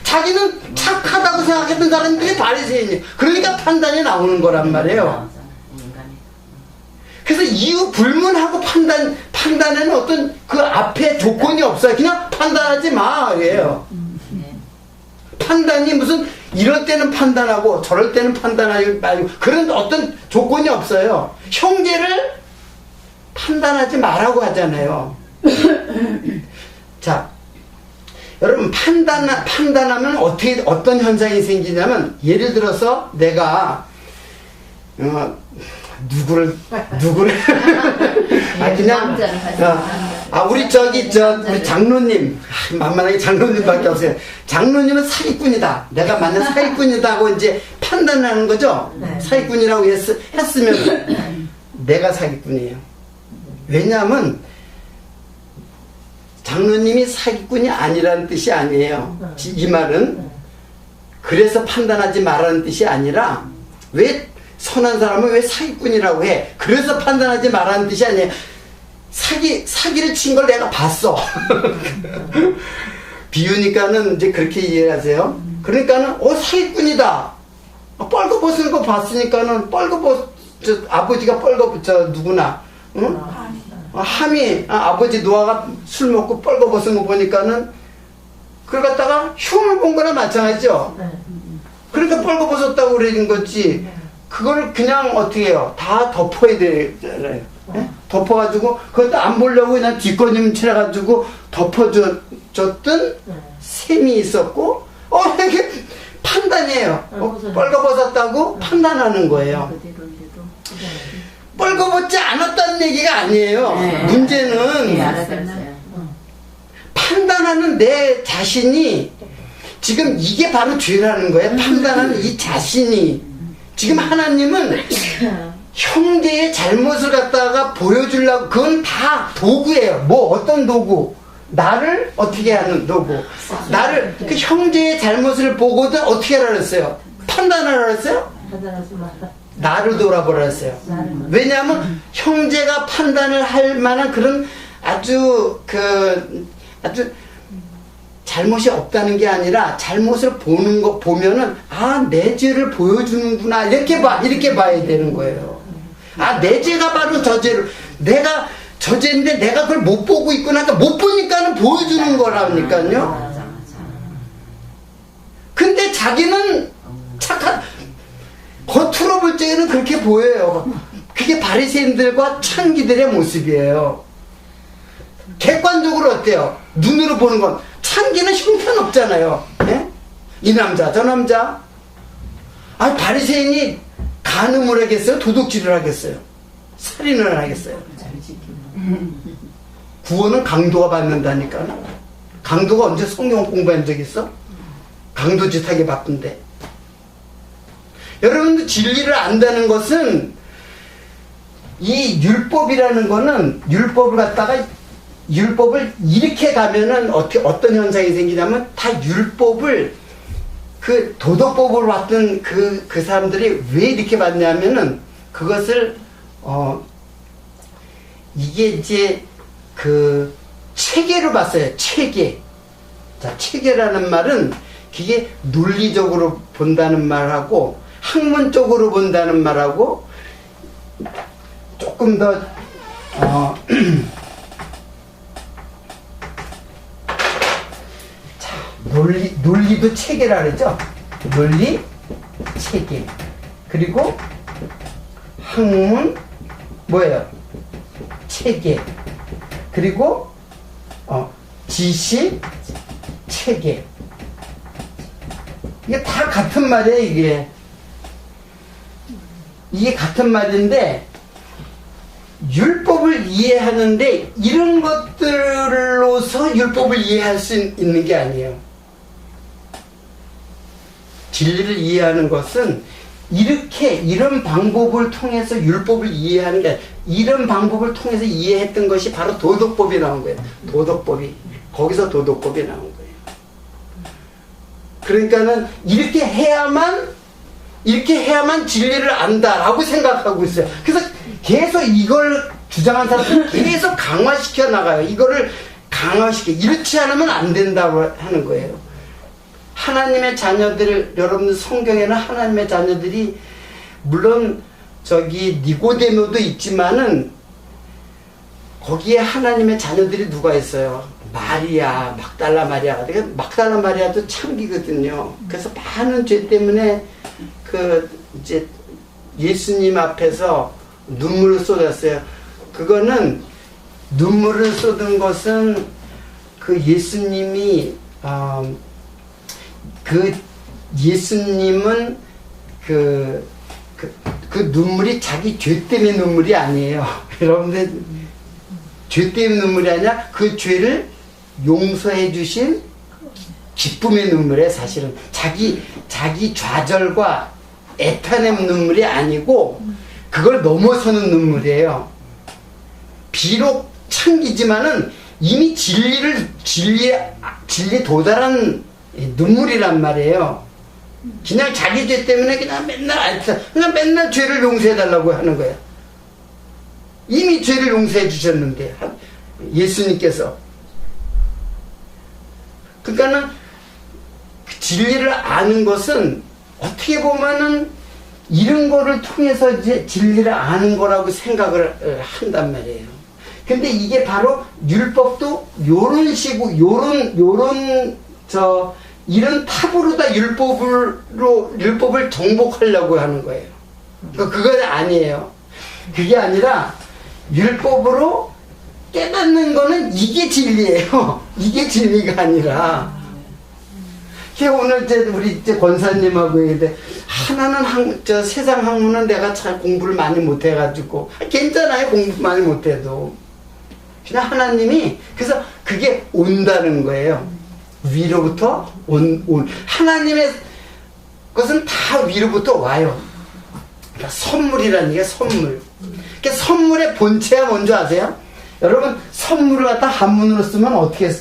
자기는 착하다고 생각했던 사람들이 바리새인이에요. 그러니까 판단이 나오는 거란 말이에요. 그래서 이유 불문하고 판단에는 어떤 그 앞에 조건이 없어요. 그냥 판단하지 마, 이래요. 판단이 무슨 이럴 때는 판단하고 저럴 때는 판단하지 말고 그런 어떤 조건이 없어요. 형제를 판단하지 말라고 하잖아요. 자, 여러분, 판단하면 어떤 현상이 생기냐면, 예를 들어서 내가 누구를 아 그냥 남자를 가지고 우리 우리 장로님 만만하게 장로님밖에 없어요. 장로님은 사기꾼이다. 내가 만약 사기꾼이다 하고 이제 판단하는 거죠. 네. 사기꾼이라고 했으면 내가 사기꾼이에요. 왜냐하면 장로님이 사기꾼이 아니라는 뜻이 아니에요. 이 말은 그래서 판단하지 말라는 뜻이 아니라 왜 선한 사람은 왜 사기꾼이라고 해? 그래서 판단하지 말라는 뜻이 아니에요. 사기를 친 걸 내가 봤어. 비유니까는 이제 그렇게 이해하세요. 그러니까는 사기꾼이다. 뻘거벗은 거 봤으니까는 아버지가 누구나 응? 함이 아버지 노아가 술 먹고 뻘거벗은 거 보니까는 그걸 갖다가 흉을 본 거나 마찬가지죠. 그러니까 뻘거벗었다고 그러는 거지. 그걸 그냥 어떻게 해요? 다 덮어야 되잖아요. 네? 덮어가지고 그것도 안 보려고 그냥 뒷걸음 칠해가지고 덮어줬던 셈이 있었고 이게 판단이에요. 뻘거벗었다고 판단하는 거예요. 뻘거벗지 않았다는 얘기가 아니에요. 문제는 판단하는 내 자신이 지금 이게 바로 죄라는 거예요. 판단하는 이 자신이 지금 하나님은 형제의 잘못을 갖다가 보여주려고 그건 다 도구예요. 어떤 도구? 나를 어떻게 하는 도구. 나를 그 형제의 잘못을 보고도 어떻게 하라 그랬어요? 판단하라 그랬어요? 나를 돌아보라 했어요. 왜냐하면 형제가 판단을 할 만한 그런 아주 잘못이 없다는 게 아니라 잘못을 보면은 내 죄를 보여주는구나 이렇게 봐야 되는 거예요. 내 죄가 바로 저 죄를 내가 저 죄인데 내가 그걸 못 보고 있구나. 그러니까 못 보니까는 보여주는 거라니까요. 근데 자기는 겉으로 볼 적에는 그렇게 보여요. 그게 바리새인들과 창기들의 모습이에요. 객관적으로 어때요? 눈으로 보는 건 창기는 형편없잖아요. 예? 이 남자 저 남자 바리새인이 간음을 하겠어요? 도둑질을 하겠어요? 살인을 하겠어요? 구원은 강도가 받는다니까. 강도가 언제 성경 공부한 적 있어? 강도짓 하기 바쁜데. 여러분들 진리를 안다는 것은 이 율법이라는 거는 율법을 이렇게 가면은 어떤 현상이 생기냐면 다 율법을 그 도덕법을 봤던 그 사람들이 왜 이렇게 봤냐면은 그것을 이게 이제 그 체계로 봤어요. 체계. 자, 체계라는 말은 그게 논리적으로 본다는 말하고 학문적으로 본다는 말하고 조금 더 논리도 체계라 그러죠. 논리, 체계. 그리고 학문, 뭐예요? 체계. 그리고 지식, 체계. 이게 다 같은 말이에요, 이게. 이게 같은 말인데 율법을 이해하는데 이런 것들로서 율법을 이해할 수 있는 게 아니에요. 진리를 이해하는 것은 이런 방법을 통해서 율법을 이해하는 게 아니라 이런 방법을 통해서 이해했던 것이 바로 도덕법이 나온 거예요. 도덕법이. 거기서 도덕법이 나온 거예요. 그러니까는 이렇게 해야만 진리를 안다라고 생각하고 있어요. 그래서 계속 이걸 주장한 사람들은 계속 강화시켜 나가요. 이거를 이렇지 않으면 안 된다고 하는 거예요. 하나님의 자녀들, 여러분들 성경에는 하나님의 자녀들이 물론 니고데모도 있지만은 거기에 하나님의 자녀들이 누가 있어요? 마리아, 막달라 마리아가. 막달라 마리아도 창기거든요. 그래서 많은 죄 때문에 이제 예수님 앞에서 눈물을 쏟았어요. 그거는 눈물을 쏟은 것은 예수님은 그 눈물이 자기 죄 때문에 눈물이 아니에요. 여러분들, 죄 때문에 눈물이 아니라 그 죄를 용서해 주신 기쁨의 눈물에 사실은 자기 좌절과 애탄의 눈물이 아니고 그걸 넘어서는 눈물이에요. 비록 창기지만은 이미 진리에 도달한 눈물이란 말이에요. 그냥 자기 죄 때문에 그냥 맨날 죄를 용서해 달라고 하는 거예요. 이미 죄를 용서해 주셨는데 예수님께서. 그러니까는 진리를 아는 것은 어떻게 보면은 이런 거를 통해서 이제 진리를 아는 거라고 생각을 한단 말이에요. 근데 이게 바로 율법도 요런 식으로 이런 탑으로다 율법을 정복하려고 하는 거예요. 그러니까 그건 아니에요. 그게 아니라 율법으로 깨닫는 거는 이게 진리예요. 이게 진리가 아니라. 오늘 우리 권사님하고 얘기해. 하나는 세상 학문은 내가 잘 공부를 많이 못해가지고 괜찮아요. 공부 많이 못해도. 그냥 하나님이 그래서 그게 온다는 거예요. 위로부터 하나님의 것은 다 위로부터 와요. 그러니까 선물이라는 게 선물. 그러니까 선물의 본체가 뭔지 아세요? 여러분 선물을 갖다 한문으로 쓰면 어떻게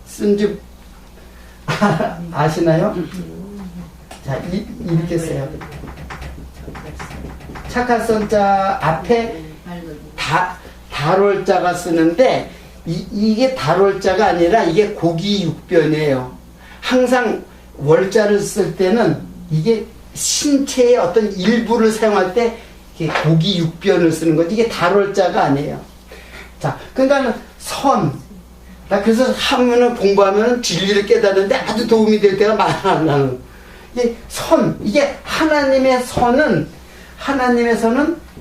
쓴지 아시나요? 자, 이렇게 써요. 착할 선자 앞에 다롤자가 쓰는데 이게 다롤자가 아니라 이게 고기 육변이에요. 항상 월자를 쓸 때는 이게 신체의 어떤 일부를 사용할 때 이게 고기 육변을 쓰는 거지 이게 다롤자가 아니에요. 자, 그러니까 선. 나 그래서 한문을 공부하면 진리를 깨닫는데 아주 도움이 될 때가 많아. 이게 선, 이게 하나님의 선은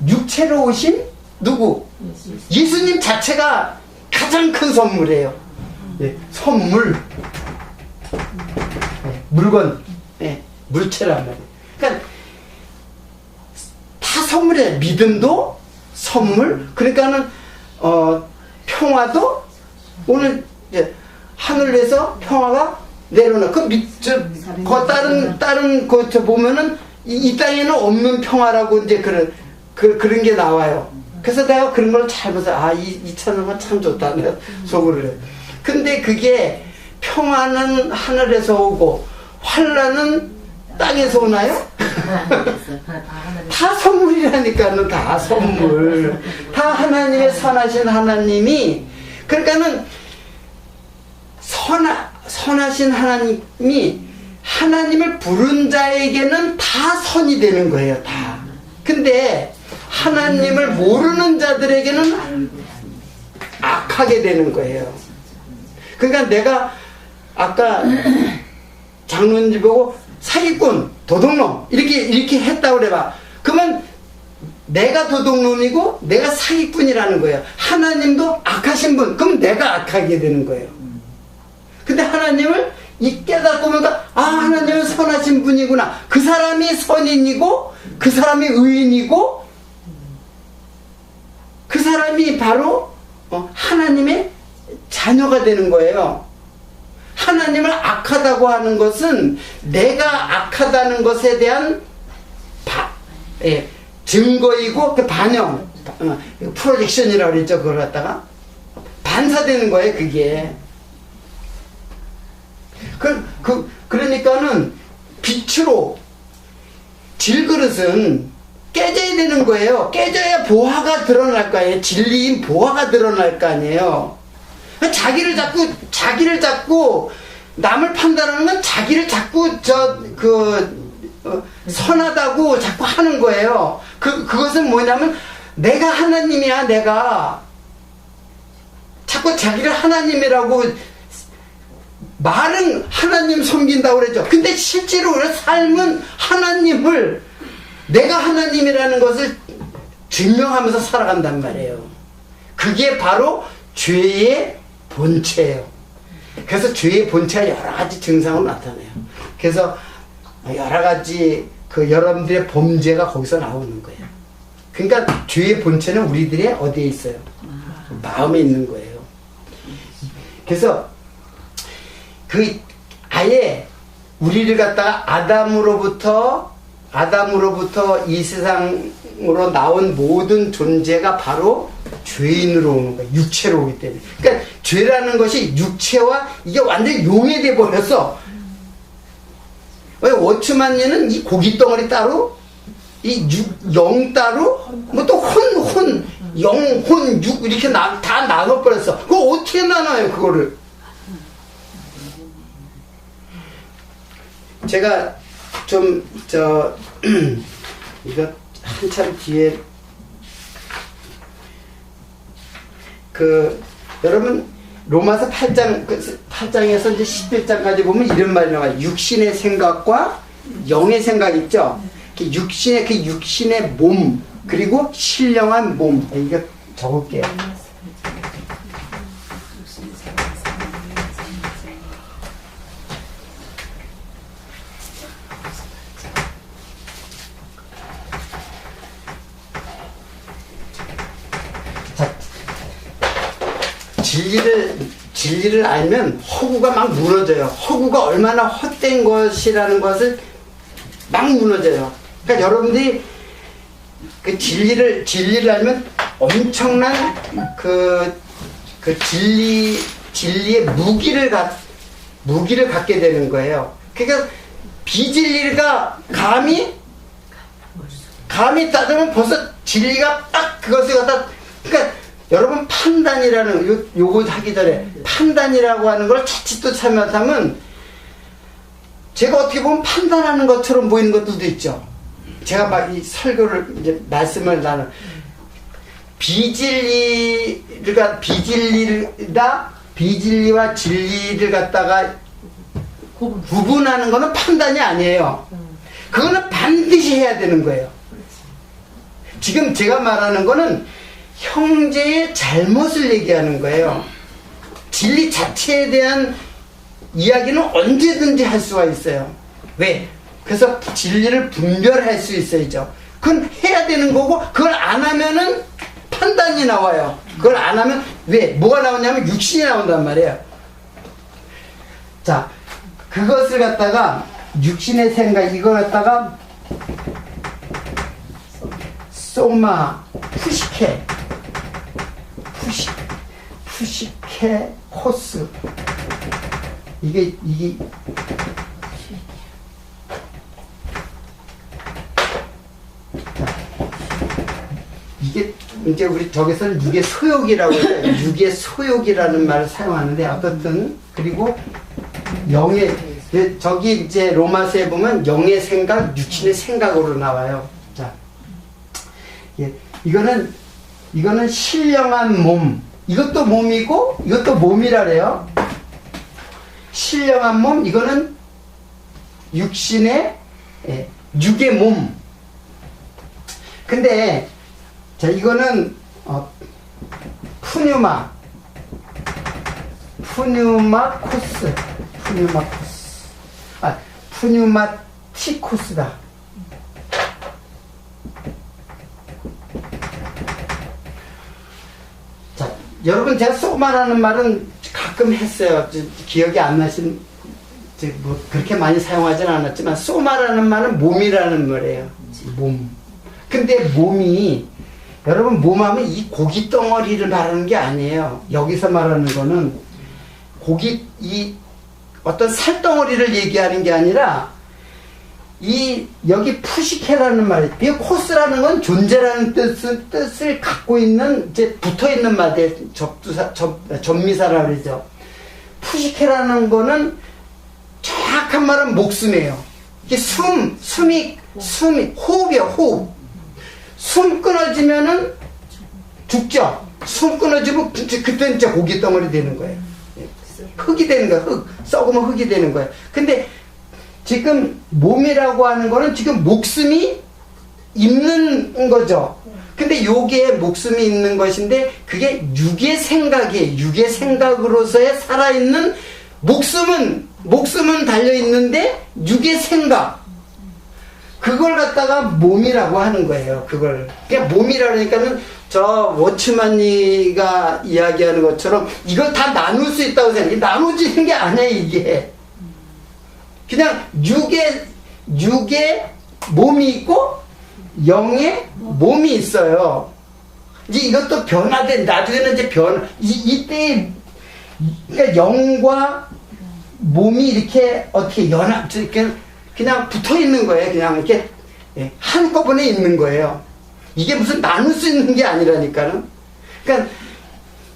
육체로 오신 누구? 예수님 자체가 가장 큰 선물이에요. 예, 선물. 예, 물건. 예, 물체란 말이에요. 그러니까 다 선물이에요. 믿음도 선물. 그러니까는 평화도 오늘 이제 하늘에서 평화가 내려오나 다른 거 보면은 이 땅에는 없는 평화라고 이제 그런 게 나와요. 그래서 내가 그런 걸 잘 보서 이 찬양은 참 좋다. 내가 속으로 해. 근데 그게 평화는 하늘에서 오고 환란은 땅에서 오나요? 다 선물이라니까는 다 선물. 다 하나님의 선하신 하나님이 그러니까는 선하신 하나님이 하나님을 부른 자에게는 다 선이 되는 거예요. 다. 근데 하나님을 모르는 자들에게는 악하게 되는 거예요. 그러니까 내가 아까 장로님 보고 사기꾼, 도둑놈 이렇게 했다고 그래봐. 그러면 내가 도둑놈이고 내가 사기꾼이라는 거예요. 하나님도 악하신 분, 그럼 내가 악하게 되는 거예요. 근데 하나님을 깨닫고 보니까 하나님은 선하신 분이구나. 그 사람이 선인이고 그 사람이 의인이고 그 사람이 바로 하나님의 자녀가 되는 거예요. 하나님을 악하다고 하는 것은 내가 악하다는 것에 대한 증거이고 그 반영, 프로젝션이라고 그랬죠. 그걸 갖다가 반사되는 거예요. 그게. 그러니까는 빛으로 질그릇은 깨져야 되는 거예요. 깨져야 보화가 드러날 거 아니에요. 진리인 보화가 드러날 거 아니에요. 자기를 자꾸 남을 판단하는 건 자기를 자꾸 선하다고 자꾸 하는 거예요. 그것은 뭐냐면 내가 하나님이야. 내가 자꾸 자기를 하나님이라고 말은 하나님 섬긴다고 그랬죠. 근데 실제로 우리 삶은 하나님을 내가 하나님이라는 것을 증명하면서 살아간단 말이에요. 그게 바로 죄의 본체예요. 그래서 죄의 본체가 여러 가지 증상으로 나타나요. 그래서 여러 가지 여러분들의 범죄가 거기서 나오는 거예요. 그러니까 죄의 본체는 우리들의 어디에 있어요? 마음에 있는 거예요. 그래서 그 아예 우리를 갖다가 아담으로부터 이 세상으로 나온 모든 존재가 바로 죄인으로 오는 거예요. 육체로 오기 때문에. 그러니까 죄라는 것이 육체와 이게 완전히 용해돼 버렸어. 어추만년은 이 고깃덩어리 따로, 영 따로, 뭐 또 영, 육 이렇게 다 나눠버렸어. 그거 어떻게 나눠요, 그거를? 제가 좀, 이거 한참 뒤에, 여러분, 로마서 8장에서 이제 11장까지 보면 이런 말이 나와요. 육신의 생각과 영의 생각 있죠? 육신의 몸, 그리고 신령한 몸. 이거 적을게요. 진리를 알면 허구가 막 무너져요. 허구가 얼마나 헛된 것이라는 것을 막 무너져요. 그러니까 여러분들이 그 진리를 알면 엄청난 진리의 무기를 갖게 되는 거예요. 그러니까 비진리가 감히 따르면 벌써 진리가 딱 그것을 갖다, 그러니까 여러분 판단이라는 요거 하기 전에 판단이라고 하는 걸 자칫도 잘못하면 제가 어떻게 보면 판단하는 것처럼 보이는 것들도 있죠. 제가 막 이 설교를 이제 말씀을 나는 비진리와 진리를 갖다가 구분하는 거는 판단이 아니에요. 그거는 반드시 해야 되는 거예요. 지금 제가 말하는 거는 형제의 잘못을 얘기하는 거예요. 진리 자체에 대한 이야기는 언제든지 할 수가 있어요. 왜? 그래서 진리를 분별할 수 있어야죠. 그건 해야 되는 거고, 그걸 안 하면은 판단이 나와요. 그걸 안 하면, 왜? 뭐가 나오냐면 육신이 나온단 말이에요. 자, 그것을 갖다가, 육신의 생각, 이걸 갖다가, 소마, 푸시케 코스. 이게 이제 우리 저기서는 육의 소욕이라고 해요. 육의 소욕이라는 말을 사용하는데, 어떻든, 그리고 영의, 저기 이제 로마서에 보면 영의 생각, 육신의 생각으로 나와요. 자, 이거는 신령한 몸. 이것도 몸이고, 이것도 몸이라래요. 신령한 몸, 이거는 육의 몸. 근데, 자, 이거는, 푸뉴마티코스다. 자, 여러분, 제가 소마라는 말은 가끔 했어요. 기억이 안 나신, 뭐, 그렇게 많이 사용하진 않았지만, 소마라는 말은 몸이라는 말이에요. 몸. 근데 몸이, 여러분, 몸하면 이 고기 덩어리를 말하는 게 아니에요. 여기서 말하는 거는 이 어떤 살덩어리를 얘기하는 게 아니라, 여기 푸시케라는 말, 이 코스라는 건 존재라는 뜻을 갖고 있는, 이제 붙어 있는 말이에요. 접미사라 그러죠. 푸시케라는 거는 정확한 말은 목숨이에요. 이게 숨이 호흡이에요, 호흡. 숨 끊어지면은 죽죠. 숨 끊어지면 그때는 진짜 고기 덩어리 되는 거예요. 흙이 되는 거예요. 썩으면 흙이 되는 거예요. 근데 지금 몸이라고 하는 거는 지금 목숨이 있는 거죠. 근데 요게 목숨이 있는 것인데 그게 육의 생각이에요. 육의 생각으로서의 살아있는 목숨은 달려있는데 육의 생각. 그걸 갖다가 몸이라고 하는 거예요. 그걸. 그러니까 몸이라니까는 저 워치만이가 이야기하는 것처럼 이걸 다 나눌 수 있다고 생각해. 나누지는 게 아니야, 이게. 그냥 육의 몸이 있고 영의 몸이 있어요. 이제 이것도 변화된, 나중에는 이제 이때, 그러니까 영과 몸이 이렇게 어떻게 이렇게 그냥 붙어 있는 거예요. 그냥 이렇게 한꺼번에 있는 거예요. 이게 무슨 나눌 수 있는 게 아니라니까는. 그러니까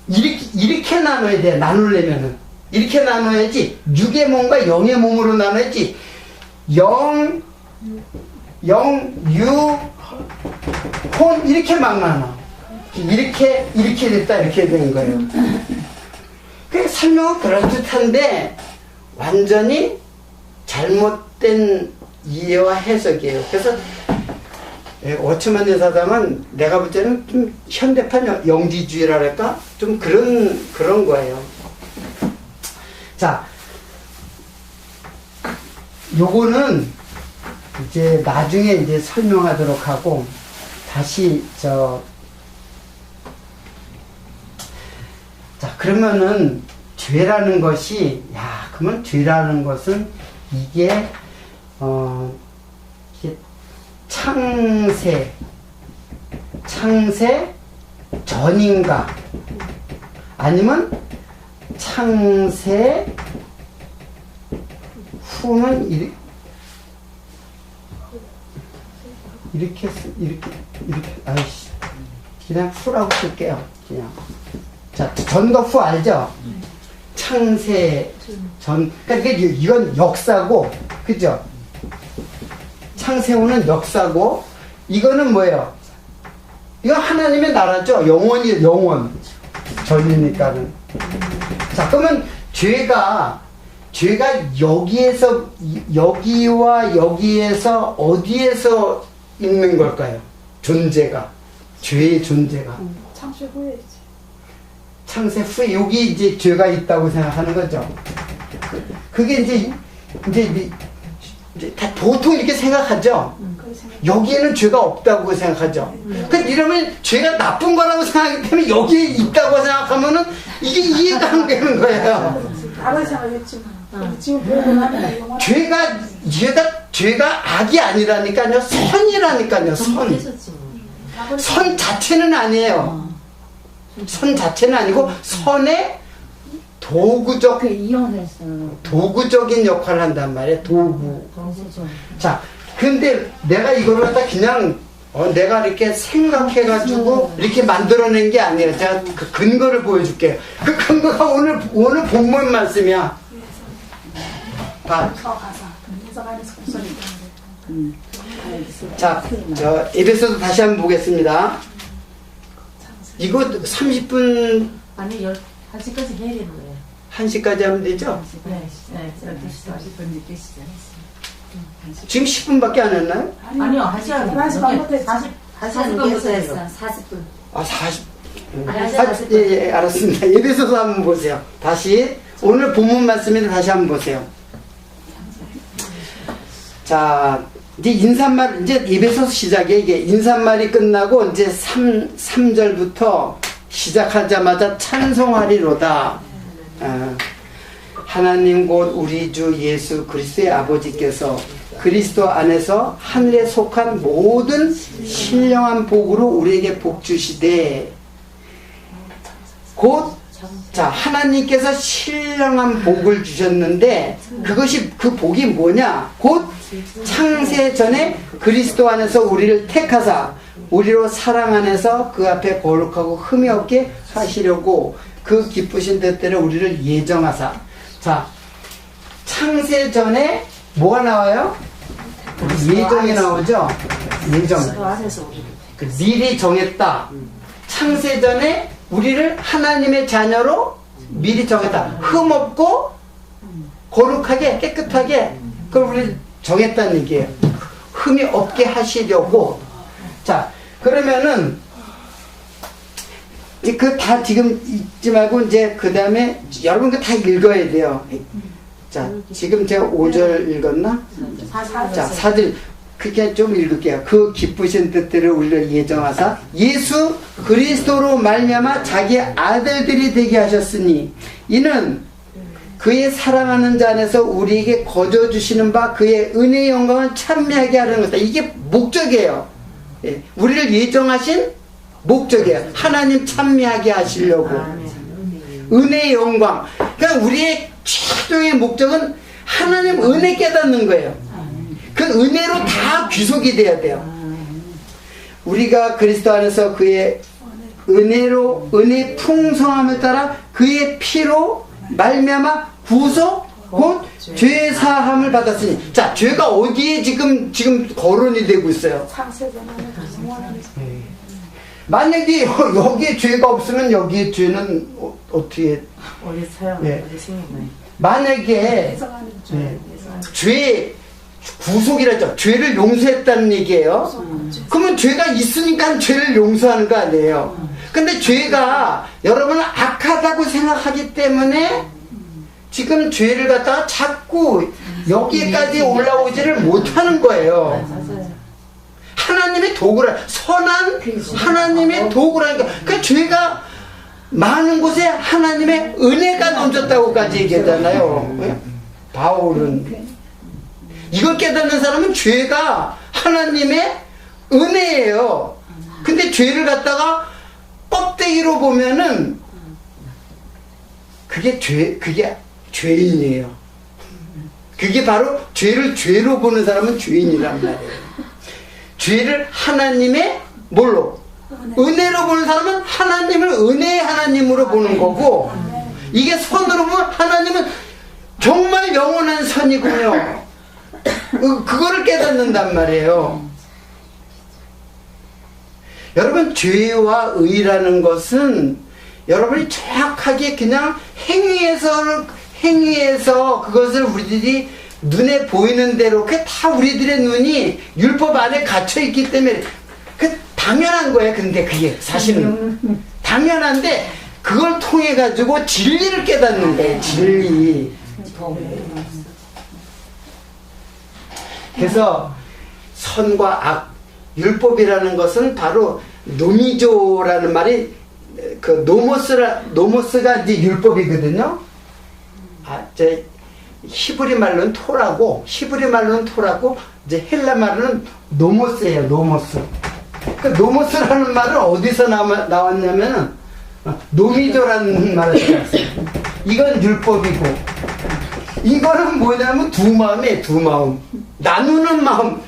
이렇게 나눠야 돼. 나누려면은 이렇게 나눠야지. 육의 몸과 영의 몸으로 나눠야지. 영, 유, 혼 이렇게 막 나눠. 이렇게 됐다 이렇게 되는 거예요. 그 설명은 그럴듯한데 완전히 잘못된 이해와 해석이에요. 그래서 워치만의 사상은 내가 볼 때는 좀 현대판 영지주의랄까? 좀 그런 거예요. 자, 요거는 이제 나중에 이제 설명하도록 하고 다시 자, 그러면은 죄라는 것이, 그러면 죄라는 것은 이게 창세 전인가 아니면 창세 후는 이렇게 아이씨 그냥 후라고 쓸게요. 그냥 자, 전과 후 알죠? 창세 전, 그러니까 이건 역사고, 그죠? 창세 후는 역사고, 이거는 뭐예요? 이거 하나님의 나라죠? 영원 전이니까는. 자, 그러면 죄가 여기와 여기에서 어디에서 있는 걸까요? 존재가. 죄의 존재가. 창세 후에 창세 후에 여기 이제 죄가 있다고 생각하는 거죠. 그게 이제 다 보통 이렇게 생각하죠. 여기에는 죄가 없다고 생각하죠. 이러면 죄가 나쁜 거라고 생각하기 때문에 여기에 있다고 생각하면은 이게 이해가 안 되는 거예요. 다른 생각했지만 지금 보고 나면 죄가 악이 아니라니까요. 선이라니까요. 선 자체는 아니에요. 선 자체는 아니고 선의 도구적인 역할을 한단 말이에요. 도구. 자, 근데 내가 이걸 갖다 그냥 내가 이렇게 생각해가지고 이렇게 만들어낸 게 아니에요. 제가 그 근거를 보여줄게요. 그 근거가 오늘 본문 말씀이야. 봐. 자, 에베소서 다시 한번 보겠습니다. 이거 30분 아니 1시까지 해야 되는 거예요. 1시까지 하면 되죠? 네. 40분 늦게 시작했어요. 지금 10분밖에 안 했나요? 아니요. 1시간 11시 반부터 했지. 40분부터 했어요. 40분. 아, 40. 예, 알았습니다. 에베소서 한번 보세요. 다시 오늘 본문 말씀을 다시 한번 보세요. 자, 이제 인사말, 이제 에베소서 시작에 이게 인사말이 끝나고 이제 3절부터 시작하자마자 찬송하리로다. 하나님 곧 우리 주 예수 그리스도의 아버지께서 그리스도 안에서 하늘에 속한 모든 신령한 복으로 우리에게 복 주시되 곧 자, 하나님께서 신령한 복을 주셨는데 그것이 그 복이 뭐냐? 곧 창세 전에 그리스도 안에서 우리를 택하사 우리로 사랑 안에서 그 앞에 거룩하고 흠이 없게 하시려고 그 기쁘신 뜻대로 우리를 예정하사. 자, 창세 전에 뭐가 나와요? 예정이 나오죠? 예정. 미리 정했다. 창세 전에 우리를 하나님의 자녀로 미리 정했다. 흠 없고 거룩하게 깨끗하게 그걸 우리 정했다는 얘기예요. 흠이 없게 하시려고. 자, 그러면은 그 다 지금 읽지 말고 이제 그 다음에 여러분 그 다 읽어야 돼요. 자, 지금 제가 5절 읽었나? 자, 4절 그렇게 좀 읽을게요. 그 기쁘신 뜻들을 우리를 예정하사 예수 그리스도로 말미암아 자기 아들들이 되게 하셨으니 이는 그의 사랑하는 자 안에서 우리에게 거저 주시는 바 그의 은혜의 영광을 찬미하게 하려는 것이다. 이게 목적이에요. 예, 우리를 예정하신 목적이에요. 하나님 찬미하게 하시려고. 은혜의 영광. 그러니까 우리의 최종의 목적은 하나님 은혜 깨닫는 거예요. 그 은혜로 다 귀속이 돼야 돼요. 우리가 그리스도 안에서 그의 은혜로 은혜 풍성함을 따라 그의 피로 말미암아 구속 곧 죄 사함을 받았으니. 자, 죄가 어디에 지금 거론이 되고 있어요? 만약에 여기에 죄가 없으면 여기에 죄는 어떻게? 어디 사용, 예. 어디 생긴 만약에 죄 구속이라죠. 죄를 용서했다는 얘기예요. 그러면 죄가 있으니까 죄를 용서하는 거 아니에요. 근데 죄가 여러분은 악하다고 생각하기 때문에 지금 죄를 갖다가 자꾸 여기까지 올라오지를 못하는 거예요. 맞아요. 하나님의 도구라, 선한 하나님의 도구라니까. 그 죄가 많은 곳에 하나님의 은혜가 넘쳤다고까지 얘기하잖아요. 바울은 이걸 깨닫는 사람은 죄가 하나님의 은혜예요. 근데 죄를 갖다가 껍데기로 보면은 그게 죄인이에요. 그게 바로 죄를 죄로 보는 사람은 죄인이란 말이에요. 죄를 하나님의 뭘로? 은혜로 보는 사람은 하나님을 은혜의 하나님으로 보는 거고, 이게 선으로 보면 하나님은 정말 영원한 선이군요. 그거를 깨닫는단 말이에요. 여러분, 죄와 의라는 것은 여러분이 정확하게 그냥 행위에서 그것을 우리들이 눈에 보이는 대로, 그게 다 우리들의 눈이 율법 안에 갇혀 있기 때문에 그 당연한 거예요. 근데 그게 사실은 당연한데 그걸 통해 가지고 진리를 깨닫는 거예요. 진리. 그래서 선과 악, 율법이라는 것은 바로 노미조라는 말이 그 노모스가 이제 율법이거든요. 히브리 말로는 토라고 이제 헬라 말로는 노모스예요. 노모스. 그 노모스라는 말은 어디서 나왔냐면은 노미조라는 말을 써놨어요. 이건 율법이고, 이거는 뭐냐면 두 마음이에요. 두 마음. 나누는 마음.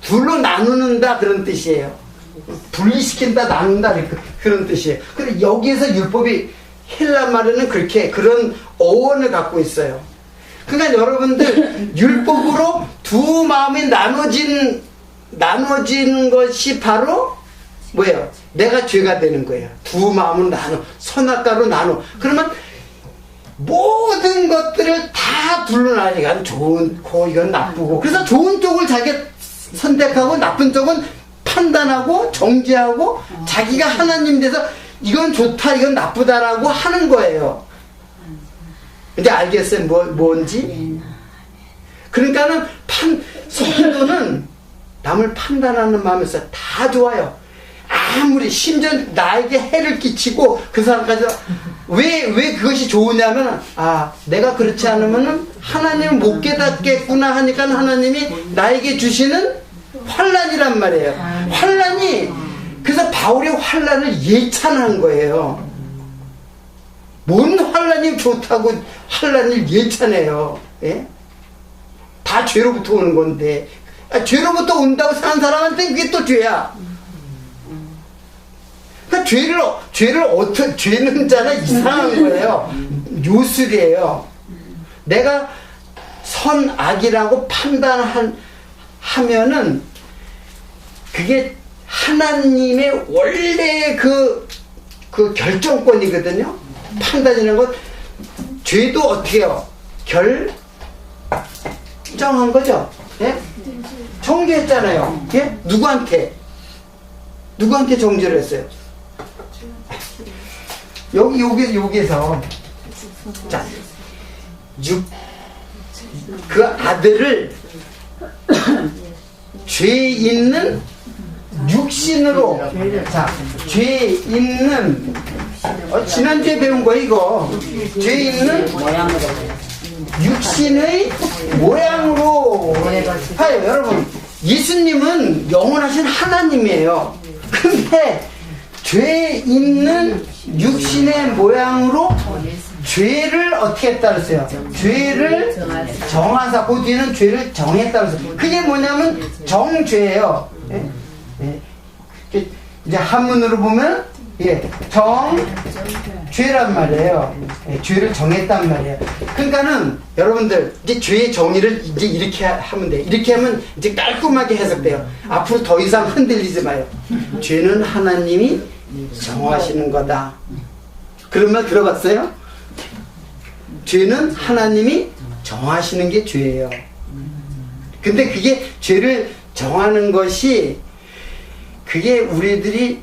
둘로 나누는다, 그런 뜻이에요. 분리시킨다, 나눈다, 그런 뜻이에요. 근데 여기에서 율법이 헬라 말에는 그런 어원을 갖고 있어요. 그러니까 여러분들 율법으로 두 마음이 나눠진 것이 바로 뭐예요? 내가 죄가 되는 거예요. 두 마음을 선악과로 나눠. 그러면 모든 것들을 다 둘러나니까 좋고 이건 나쁘고, 그래서 좋은 쪽을 자기가 선택하고 나쁜 쪽은 판단하고 정죄하고 자기가 하나님 돼서 이건 좋다 이건 나쁘다라고 하는 거예요. 이제 알겠어요? 뭔지? 그러니까는 성도는 남을 판단하는 마음에서 다 좋아요. 아무리 심지어 나에게 해를 끼치고 그 사람까지 왜 그것이 좋으냐면, 내가 그렇지 않으면은 하나님을 못 깨닫겠구나 하니까 하나님이 나에게 주시는 환난이란 말이에요. 환난이, 그래서 바울이 환난을 예찬한 거예요. 뭔 환난이 좋다고 환난을 예찬해요. 예? 다 죄로부터 오는 건데, 죄로부터 온다고 사는 사람한테 그게 또 죄야. 그러니까 죄는 자는 이상한 거예요. 요술이에요. 내가 선악이라고 판단하면은 그게 하나님의 원래 그 결정권이거든요. 판단이라는 건 죄도 어떻게 해요? 결정한 거죠. 예? 정죄했잖아요. 예? 누구한테 정죄를 했어요? 여기에서 자, 그 아들을 죄 있는 육신으로. 자, 죄 있는, 지난주에 배운 거 이거. 죄 있는 육신의 모양으로 하여. 여러분, 예수님은 영원하신 하나님이에요. 근데 죄 있는 육신의 모양으로 죄를 어떻게 했다 그랬어요? 죄를 정하사. 그 뒤에는 죄를 정했다 그랬어요. 그게 뭐냐면 정죄예요. 예? 예. 이제 한문으로 보면 정죄란 말이에요. 예, 죄를 정했단 말이에요. 그러니까는 여러분들 이제 죄의 정의를 이제 이렇게 하면 돼. 이렇게 하면 이제 깔끔하게 해석돼요. 앞으로 더 이상 흔들리지 마요. 죄는 하나님이 정하시는 거다. 그런 말 들어봤어요? 죄는 하나님이 정하시는 게 죄예요. 근데 그게 죄를 정하는 것이, 그게 우리들이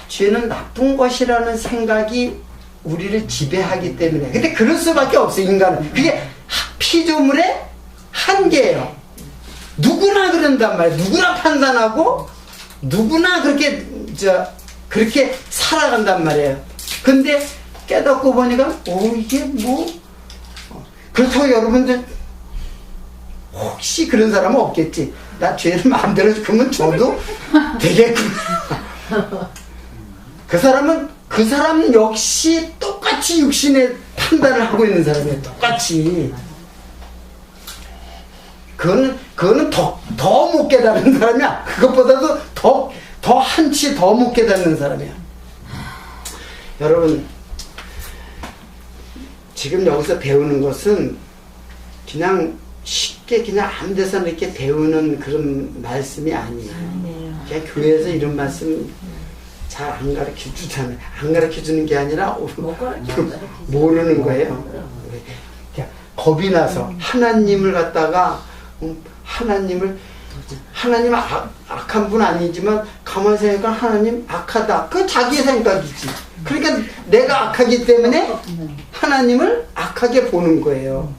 죄는 나쁜 것이라는 생각이 우리를 지배하기 때문에. 근데 그럴 수밖에 없어요, 인간은. 그게 피조물의 한계예요. 누구나 그런단 말이에요. 누구나 판단하고 누구나 그렇게 살아간단 말이에요. 근데 깨닫고 보니까 이게 뭐. 그렇다고 여러분들 혹시 그런 사람은 없겠지. 나 죄를 마음대로 그러면 저도 되겠구나. 그 사람 역시 똑같이 육신의 판단을 하고 있는 사람이에요. 똑같이. 그거는 더 못 깨닫는 사람이야. 그것보다도 더 한치 더 못 깨닫는 사람이야. 여러분, 지금 여기서 배우는 것은 그냥 쉽게 그냥 아무 데서나 이렇게 배우는 그런 말씀이 아니에요. 그냥 교회에서 이런 말씀 잘 안 가르쳐 주잖아요. 안 가르쳐 주는 게 아니라 모르는 거예요. 그냥 겁이 나서 하나님을 갖다가 하나님은 악한 분 아니지만 가만히 생각하면 하나님 악하다. 그건 자기 생각이지. 그러니까 내가 악하기 때문에 하나님을 악하게 보는 거예요.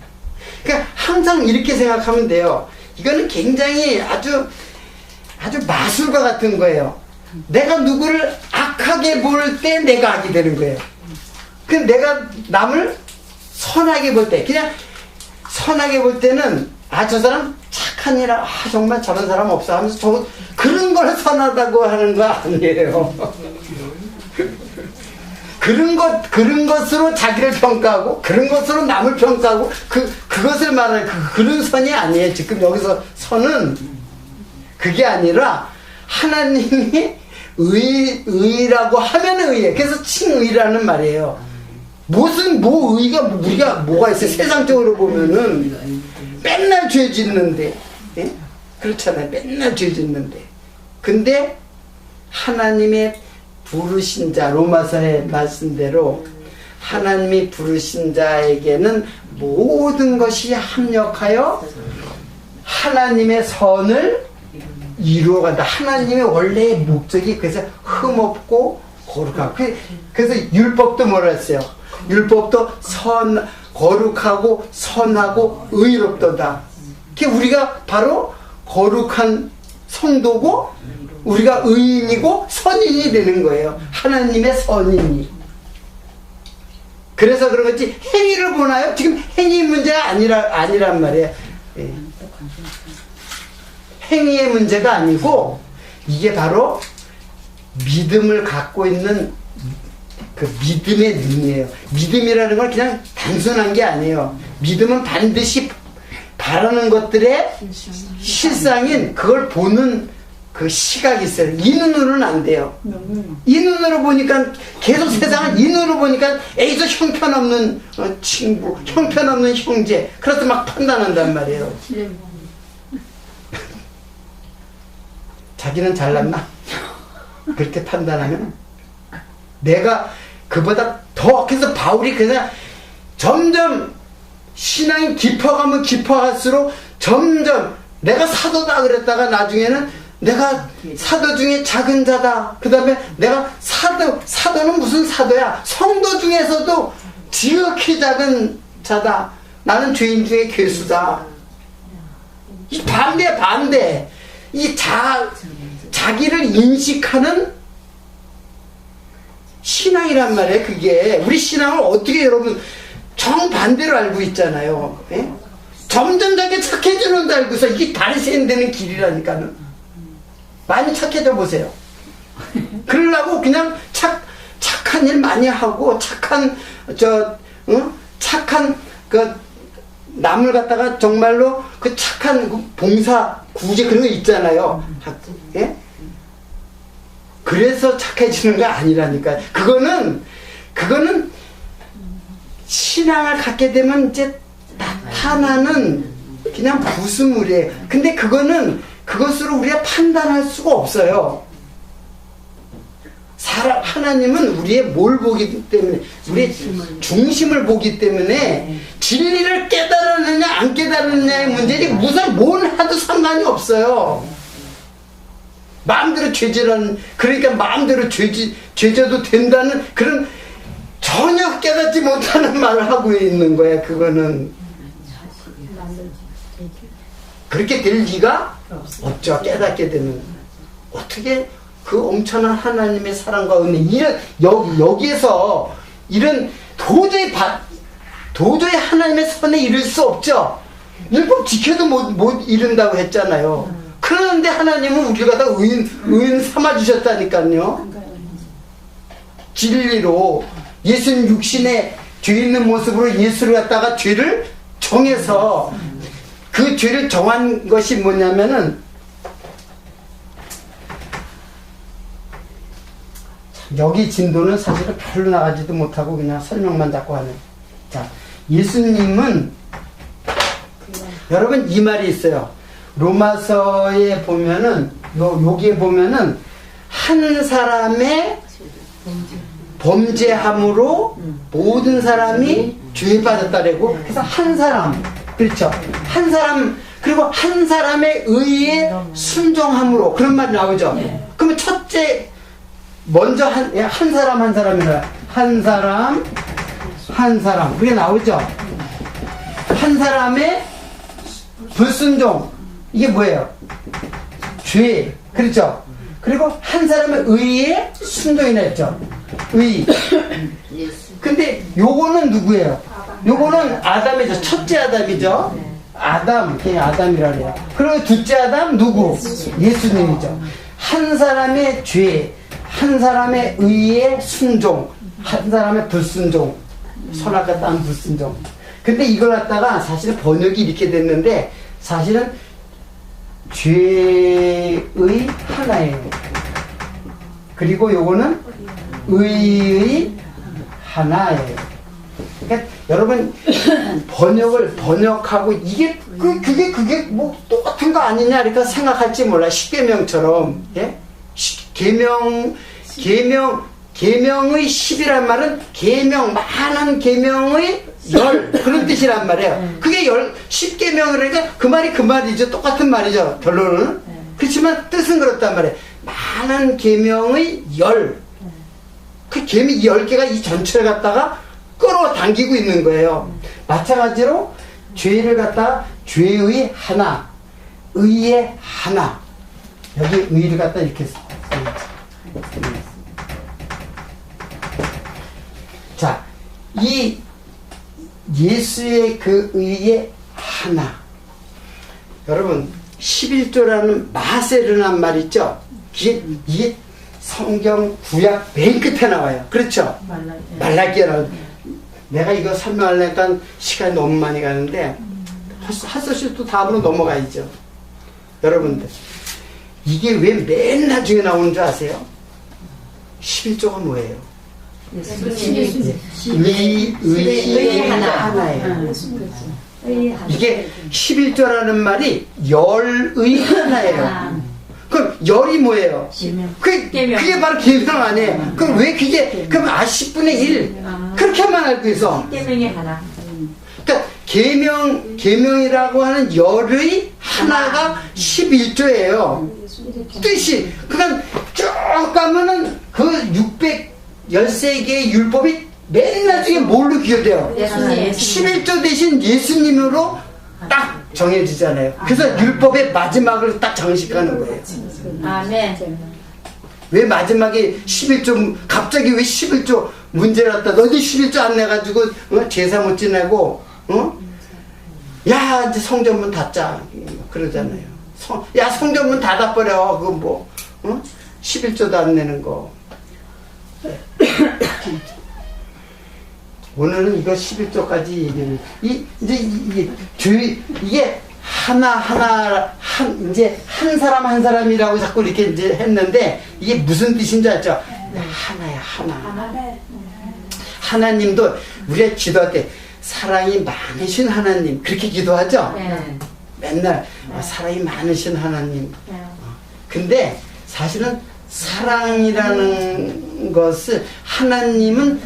그러니까 항상 이렇게 생각하면 돼요. 이거는 굉장히 아주 마술과 같은 거예요. 내가 누구를 악하게 볼 때 내가 악이 되는 거예요. 그 내가 남을 선하게 볼 때, 그냥 선하게 볼 때는 저 사람 착하니라, 정말 저런 사람 없어 하면서 그런 걸 선하다고 하는 거 아니에요. 그런 것으로 자기를 평가하고, 그런 것으로 남을 평가하고, 그것을 말하는 그런 선이 아니에요. 지금 여기서 선은 그게 아니라 하나님이 의라고 하면 의예요. 그래서 칭의라는 말이에요. 의가, 우리가 뭐가 있어요? 세상적으로 보면은 맨날 죄 짓는데, 예? 그렇잖아요. 맨날 죄 짓는데. 근데 하나님의 부르신 자, 로마서의 말씀대로 하나님이 부르신 자에게는 모든 것이 합력하여 하나님의 선을 이루어간다. 하나님의 원래의 목적이 그래서 흠없고 거룩하고. 그래서 율법도 뭐라 했어요? 율법도 거룩하고 선하고 의롭도다. 우리가 바로 거룩한 성도고 우리가 의인이고 선인이 되는 거예요. 하나님의 선인이. 그래서 그런 거지 행위를 보나요? 지금 행위 문제가 아니란 말이에요. 예. 행위의 문제가 아니고 이게 바로 믿음을 갖고 있는 그 믿음의 눈이에요. 믿음이라는 건 그냥 단순한 게 아니에요. 믿음은 반드시 바라는 것들의 실상인 그걸 보는 그 시각이 있어요. 이 눈으로는 안 돼요. 이 눈으로 보니까 계속 세상을 이 눈으로 보니까 에이저 형편없는 친구, 형편없는 형제, 그래서 막 판단한단 말이에요. 자기는 잘났나? 그렇게 판단하면 내가 그보다 더. 그래서 바울이 그냥 점점 신앙이 깊어가면 깊어갈수록 점점 내가 사도다 그랬다가 나중에는 내가 사도 중에 작은 자다. 그 다음에 내가 사도는 무슨 사도야? 성도 중에서도 지극히 작은 자다. 나는 죄인 중에 괴수다. 반대. 이 자기를 인식하는 신앙이란 말이에요. 그게 우리 신앙을 어떻게 여러분 정반대로 알고 있잖아요. 예? 점점 자기 착해지는 줄 알고서 이게 다리 세는 데는 길이라니까는. 많이 착해져 보세요. 그러려고 그냥 착한 일 많이 하고 착한 그 남을 갖다가 정말로 그 착한 그 봉사 구제 그런 거 있잖아요. 예? 그래서 착해지는 거 아니라니까. 그거는 신앙을 갖게 되면 이제 나타나는 그냥 부수물이에요. 근데 그것으로 우리가 판단할 수가 없어요. 하나님은 우리의 뭘 보기 때문에, 우리의 중심을 보기 때문에 진리를 깨달았느냐 안 깨달았느냐의 문제지 무슨 뭘 하도 상관이 없어요. 마음대로 죄질하는, 그러니까 마음대로 죄져도 된다는 그런 전혀 깨닫지 못하는 말을 하고 있는 거야. 그거는 그렇게 될 리가 없죠. 깨닫게 되면. 어떻게 그 엄청난 하나님의 사랑과 은혜, 이런 여기에서 이런 도저히 하나님의 선에 이를 수 없죠. 율법 지켜도 못 이룬다고 했잖아요. 그런데 하나님은 우리가 다 의인 삼아 주셨다니까요. 진리로 예수님 육신에 죄 있는 모습으로 예수를 갖다가 죄를 정해서 그 죄를 정한 것이 뭐냐면은, 여기 진도는 사실은 별로 나가지도 못하고 그냥 설명만 자꾸 하네. 자, 예수님은 여러분 이 말이 있어요. 로마서에 보면은 여기에 보면은 한 사람의 범죄함으로 모든 사람이 죄에 빠졌다라고. 그래서 한 사람, 그렇죠. 한 사람, 그리고 한 사람의 의에 순종함으로, 그런 말이 나오죠. 그러면 첫째 먼저 한 사람이라 한 사람 그게 나오죠. 한 사람의 불순종, 이게 뭐예요? 죄, 그렇죠. 그리고 한 사람의 의에 순종이라 했죠. 의. 근데 요거는 누구예요? 요거는 아담이죠. 첫째 아담이죠. 아담, 그냥 아담이라 그래요. 그리고 둘째 아담 누구? 예수님이죠. 한 사람의 죄, 한 사람의 의에 순종, 한 사람의 불순종, 선악과 딴 불순종. 근데 이걸 갖다가 사실은 번역이 이렇게 됐는데 사실은 죄의 하나예요. 그리고 요거는 의의 하나예요. 그러니까 여러분 번역하고 이게 그게 뭐 똑같은 거 아니냐 이렇게 생각할지 몰라. 십계명처럼. 예? 계명의 10이란 말은 많은 계명의 10 그런 뜻이란 말이에요. 그게 10계명이라니까 그 말이죠. 똑같은 말이죠. 결론은. 그렇지만 뜻은 그렇단 말이에요. 많은 계명의 10. 그 계명 10개가 이 전체를 갖다가 끌어당기고 있는 거예요. 마찬가지로 죄를 갖다가 죄의 하나, 의의 하나. 여기 의를 갖다 이렇게 자, 이 예수의 그 의의 하나. 여러분 11조라는 마세르란 말 있죠? 이게 성경 구약 맨 끝에 나와요. 그렇죠? 말라기야. 내가 이거 설명하려니까 시간이 너무 많이 가는데 핫소시 또 다음으로 넘어가야죠. 여러분들 이게 왜 맨 나중에 나오는 줄 아세요? 11조가 뭐예요? 의의 하나예요. 이게 11조라는 말이 열의 하나예요. 그럼 열이 뭐예요? 그게 바로 계명 아니에요. 그럼 왜 그럼 10분의 1 그렇게만 알고 있어. 계명의 하나. 그러니까 계명이라고 하는 열의 하나가 11조예요. 뜻이. 그러니까 쭉 가면은 그 613개의 율법이 맨 나중에 뭘로 기여돼요? 11조 대신 예수님으로 딱 정해지잖아요. 그래서 율법의 마지막을 딱 장식하는 거예요. 아멘. 왜 마지막에 11조 갑자기 왜 11조 문제났다 너희 11조 안 내가지고 제사 못 지내고 야 이제 성전문 닫자 그러잖아요. 야 성전문 닫아버려 그거 뭐 11조도 안 내는 거. 오늘은 이거 11조까지 얘기를 이게 이제 한 사람 한 사람이라고 자꾸 이렇게 이제 했는데 이게 무슨 뜻인지 알죠? 하나야 하나. 아멘. 하나님도 우리가 기도할 때 사랑이 많으신 하나님 그렇게 기도하죠? 네. 맨날 사랑이 많으신 하나님. 근데 사실은 사랑이라는 것을 하나님은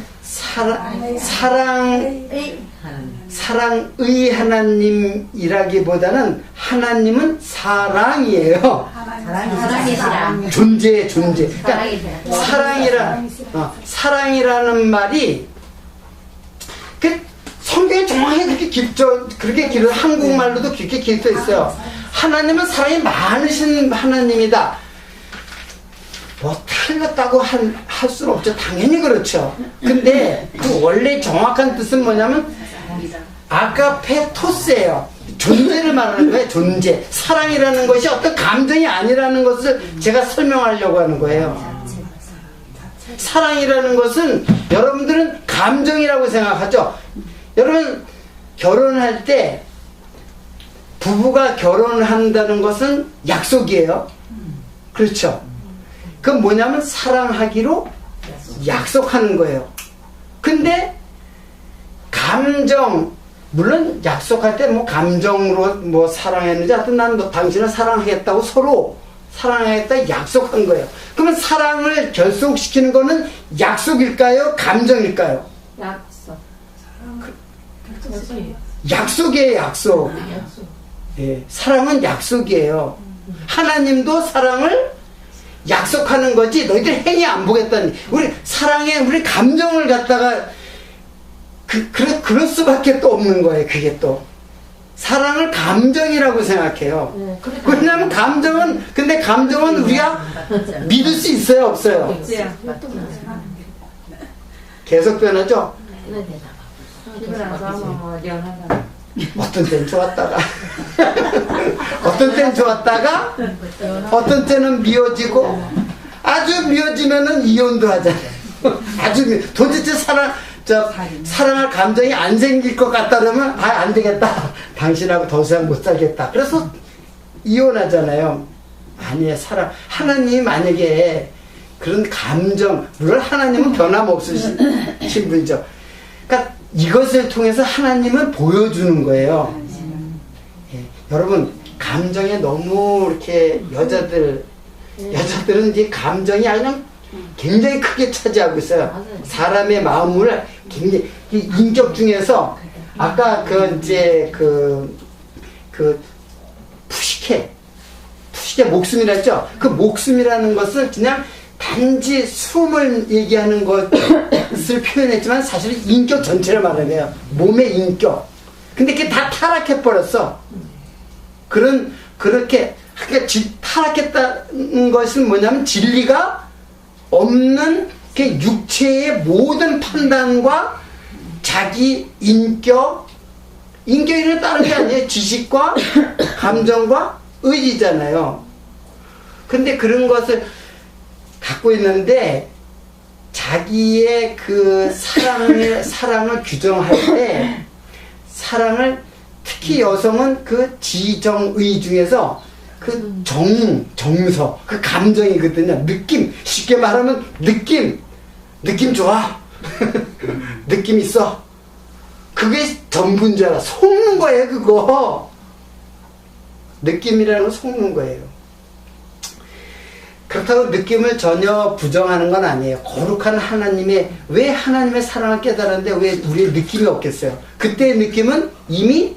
사랑의 하나님이라기보다는 하나님은 사랑이에요. 사랑이시라. 존재. 그러니까 사랑이시라. 사랑이라는 말이 그 성경에 정확히 그렇게 깊죠. 그렇게 길어 한국말로도 깊게 기록되어 있어요. 하나님은 사랑이 많으신 하나님이다. 뭐 틀렸다고 할 수는 없죠. 당연히 그렇죠. 근데 그 원래 정확한 뜻은 뭐냐면 아가페토스예요. 존재를 말하는 거예요. 존재. 사랑이라는 것이 어떤 감정이 아니라는 것을 제가 설명하려고 하는 거예요. 사랑이라는 것은 여러분들은 감정이라고 생각하죠. 여러분 결혼할 때 부부가 결혼한다는 것은 약속이에요. 그렇죠. 그건 뭐냐면 사랑하기로 약속하는 거예요. 근데 감정 물론 약속할 때 뭐 감정으로 뭐 사랑했는지 하여튼 난 너 당신을 사랑하겠다고 서로 사랑하겠다 약속한 거예요. 그러면 사랑을 결속시키는 거는 약속일까요? 감정일까요? 약속. 약속이에요. 약속. 예, 사랑은 약속이에요. 하나님도 사랑을 약속하는 거지 너희들 행위 안 보겠다니. 우리 사랑에 우리 감정을 갖다가 그럴 수밖에 또 없는 거예요. 그게 또 사랑을 감정이라고 생각해요. 왜냐하면 근데 감정은 우리가 믿을 수 있어요, 없어요? 계속 변하죠. 어떤 때는 좋았다가 어떤 때는 좋았다가 어떤 때는 미워지고 아주 미워지면은 이혼도 하잖아요. 도대체 사랑할 감정이 안 생길 것 같다 그러면 안 되겠다. 당신하고 더 이상 못 살겠다. 그래서 이혼하잖아요. 아니에요. 하나님이 만약에 그런 감정, 물론 하나님은 변함없으신 분이죠. 그러니까 이것을 통해서 하나님은 보여주는 거예요. 예, 여러분 감정에 너무 이렇게 여자들은 이제 감정이 그냥 굉장히 크게 차지하고 있어요. 사람의 마음을 굉장히 인격 중에서 아까 푸시케 목숨이라 했죠. 그 목숨이라는 것은 그냥 단지 숨을 얘기하는 것을 표현했지만 사실은 인격 전체를 말하네요. 몸의 인격. 근데 그게 다 타락해버렸어. 그렇게 타락했다는 것은 뭐냐면 진리가 없는 그 육체의 모든 판단과 자기 인격이 다른 게 아니에요. 지식과 감정과 의지잖아요. 근데 그런 것을 갖고 있는데 자기의 그 사랑을 규정할 때 특히 여성은 그 지정의 중에서 그 정서, 그 감정이거든요. 느낌, 쉽게 말하면 느낌 좋아. 느낌 있어. 그게 전부인 줄 알아. 속는 거예요, 그거. 느낌이라는 건 속는 거예요. 그렇다고 느낌을 전혀 부정하는 건 아니에요. 거룩한 왜 하나님의 사랑을 깨달았는데 왜 우리의 느낌이 없겠어요? 그때의 느낌은 이미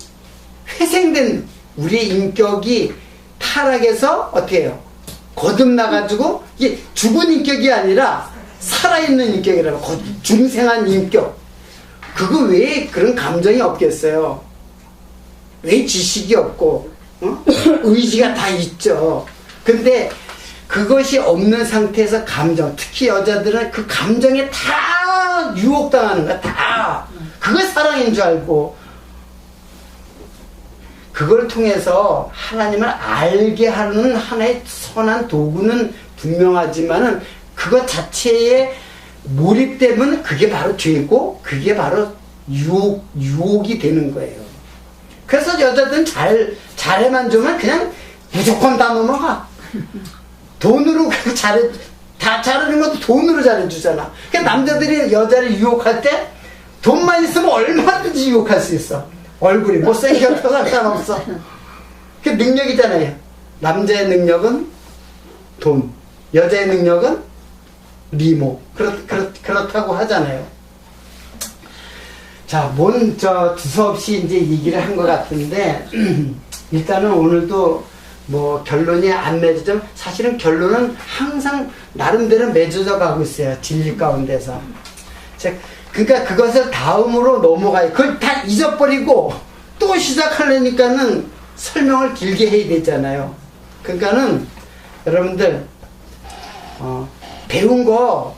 회생된 우리의 인격이 타락해서 어떻게 해요? 거듭나가지고 이게 죽은 인격이 아니라 살아있는 인격이라고 중생한 인격. 그거 왜 그런 감정이 없겠어요? 왜 지식이 없고 의지가 다 있죠. 근데 그것이 없는 상태에서 감정, 특히 여자들은 그 감정에 다 유혹당하는 거야. 다. 그걸 사랑인 줄 알고 그걸 통해서 하나님을 알게 하는 하나의 선한 도구는 분명하지만은 그것 자체에 몰입되면 그게 바로 죄고 그게 바로 유혹이 되는 거예요. 그래서 여자들은 잘해만 주면 그냥 무조건 다 넘어가. 돈으로 다 잘하는 것도 돈으로 잘해주잖아. 그러니까 남자들이 여자를 유혹할 때 돈만 있으면 얼마든지 유혹할 수 있어. 얼굴이 못생겨도 상관없어. 그 능력이잖아요. 남자의 능력은 돈, 여자의 능력은 미모. 그렇다고 하잖아요. 자, 두서없이 이제 얘기를 한 것 같은데, 일단은 오늘도 뭐 결론이 안 맺어져, 사실은 결론은 항상 나름대로 맺어져 가고 있어요. 진리 가운데서. 그러니까 그것을 다음으로 넘어가요. 그걸 다 잊어버리고 또 시작하려니까는 설명을 길게 해야 되잖아요. 그러니까는 여러분들 배운 거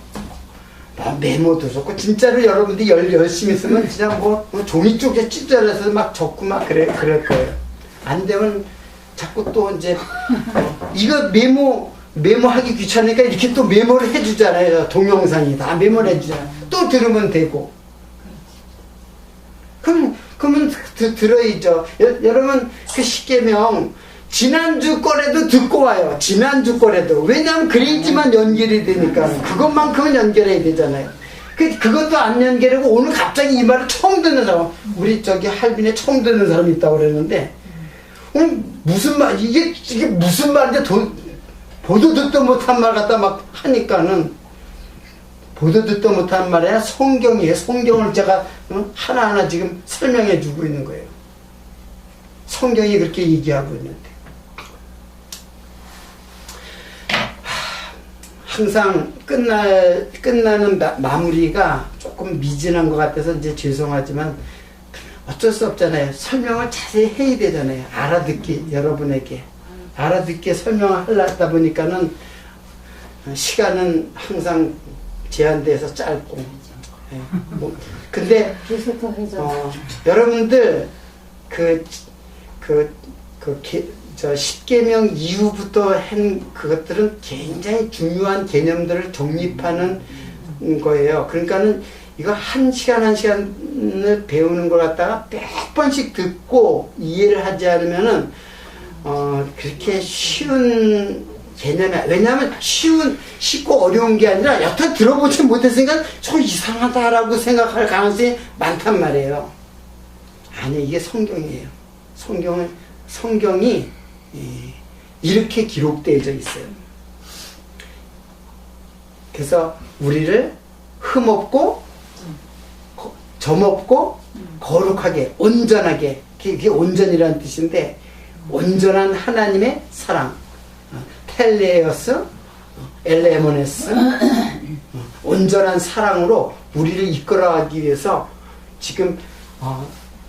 메모도 좋고 진짜로 여러분들이 열심히 쓰면 진짜 뭐 종이 쪽에 찢어져서 막 적고 막 그럴 거예요. 안 되면 자꾸 또 이제 이거 메모하기 귀찮으니까 이렇게 또 메모를 해주잖아요. 동영상이 다 메모를 해주잖아요. 또 들으면 되고. 그러면 들어야죠. 여러분 그 십계명 지난주 거래도 듣고 와요. 지난주 거래도. 왜냐하면 그래야지만 연결이 되니까. 그것만큼은 연결해야 되잖아요. 그것도 안 연결하고 오늘 갑자기 이 말을 처음 듣는 사람, 우리 저기 할빈에 처음 듣는 사람이 있다고 그랬는데 무슨 말, 이게 무슨 말인데 보도 듣도 못한 말 갖다 막 하니까는 보도 듣도 못한 말이 아니라 성경이에요. 성경을 제가 하나하나 지금 설명해 주고 있는 거예요. 성경이 그렇게 얘기하고 있는데. 항상 끝나는 마무리가 조금 미진한 것 같아서 이제 죄송하지만 어쩔 수 없잖아요. 설명을 자세히 해야 되잖아요. 알아듣기, 여러분에게. 알아듣게 설명을 하려다 보니까는 시간은 항상 제한돼서 짧고. 근데, 여러분들, 저 10계명 이후부터 한 그것들은 굉장히 중요한 개념들을 정립하는 거예요. 그러니까는 이거 한 시간을 배우는 걸 갖다가 100번씩 듣고 이해를 하지 않으면은, 그렇게 쉬운 개념이, 왜냐하면 쉽고 어려운 게 아니라 여태 들어보지 못했으니까 저 이상하다라고 생각할 가능성이 많단 말이에요. 아니, 이게 성경이에요. 성경이 이렇게 기록되어져 있어요. 그래서 우리를 흠없고 점없고 거룩하게 온전하게, 그게 온전이라는 뜻인데 온전한 하나님의 사랑, 텔레오스, 엘레모네스, 온전한 사랑으로 우리를 이끌어가기 위해서 지금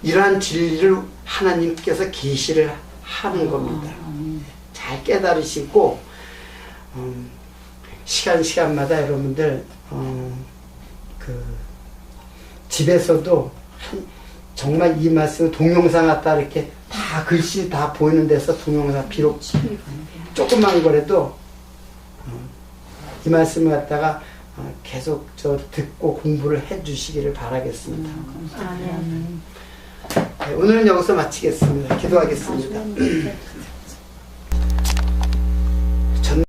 이러한 진리를 하나님께서 계시를 하는 겁니다. 잘 깨달으시고 시간마다 여러분들 집에서도 정말 이 말씀 동영상 갖다 이렇게 다 글씨 다 보이는 데서 동영상 비록 조그만 거라도 이 말씀을 갖다가 계속 듣고 공부를 해 주시기를 바라겠습니다. 네, 오늘은 여기서 마치겠습니다. 기도하겠습니다.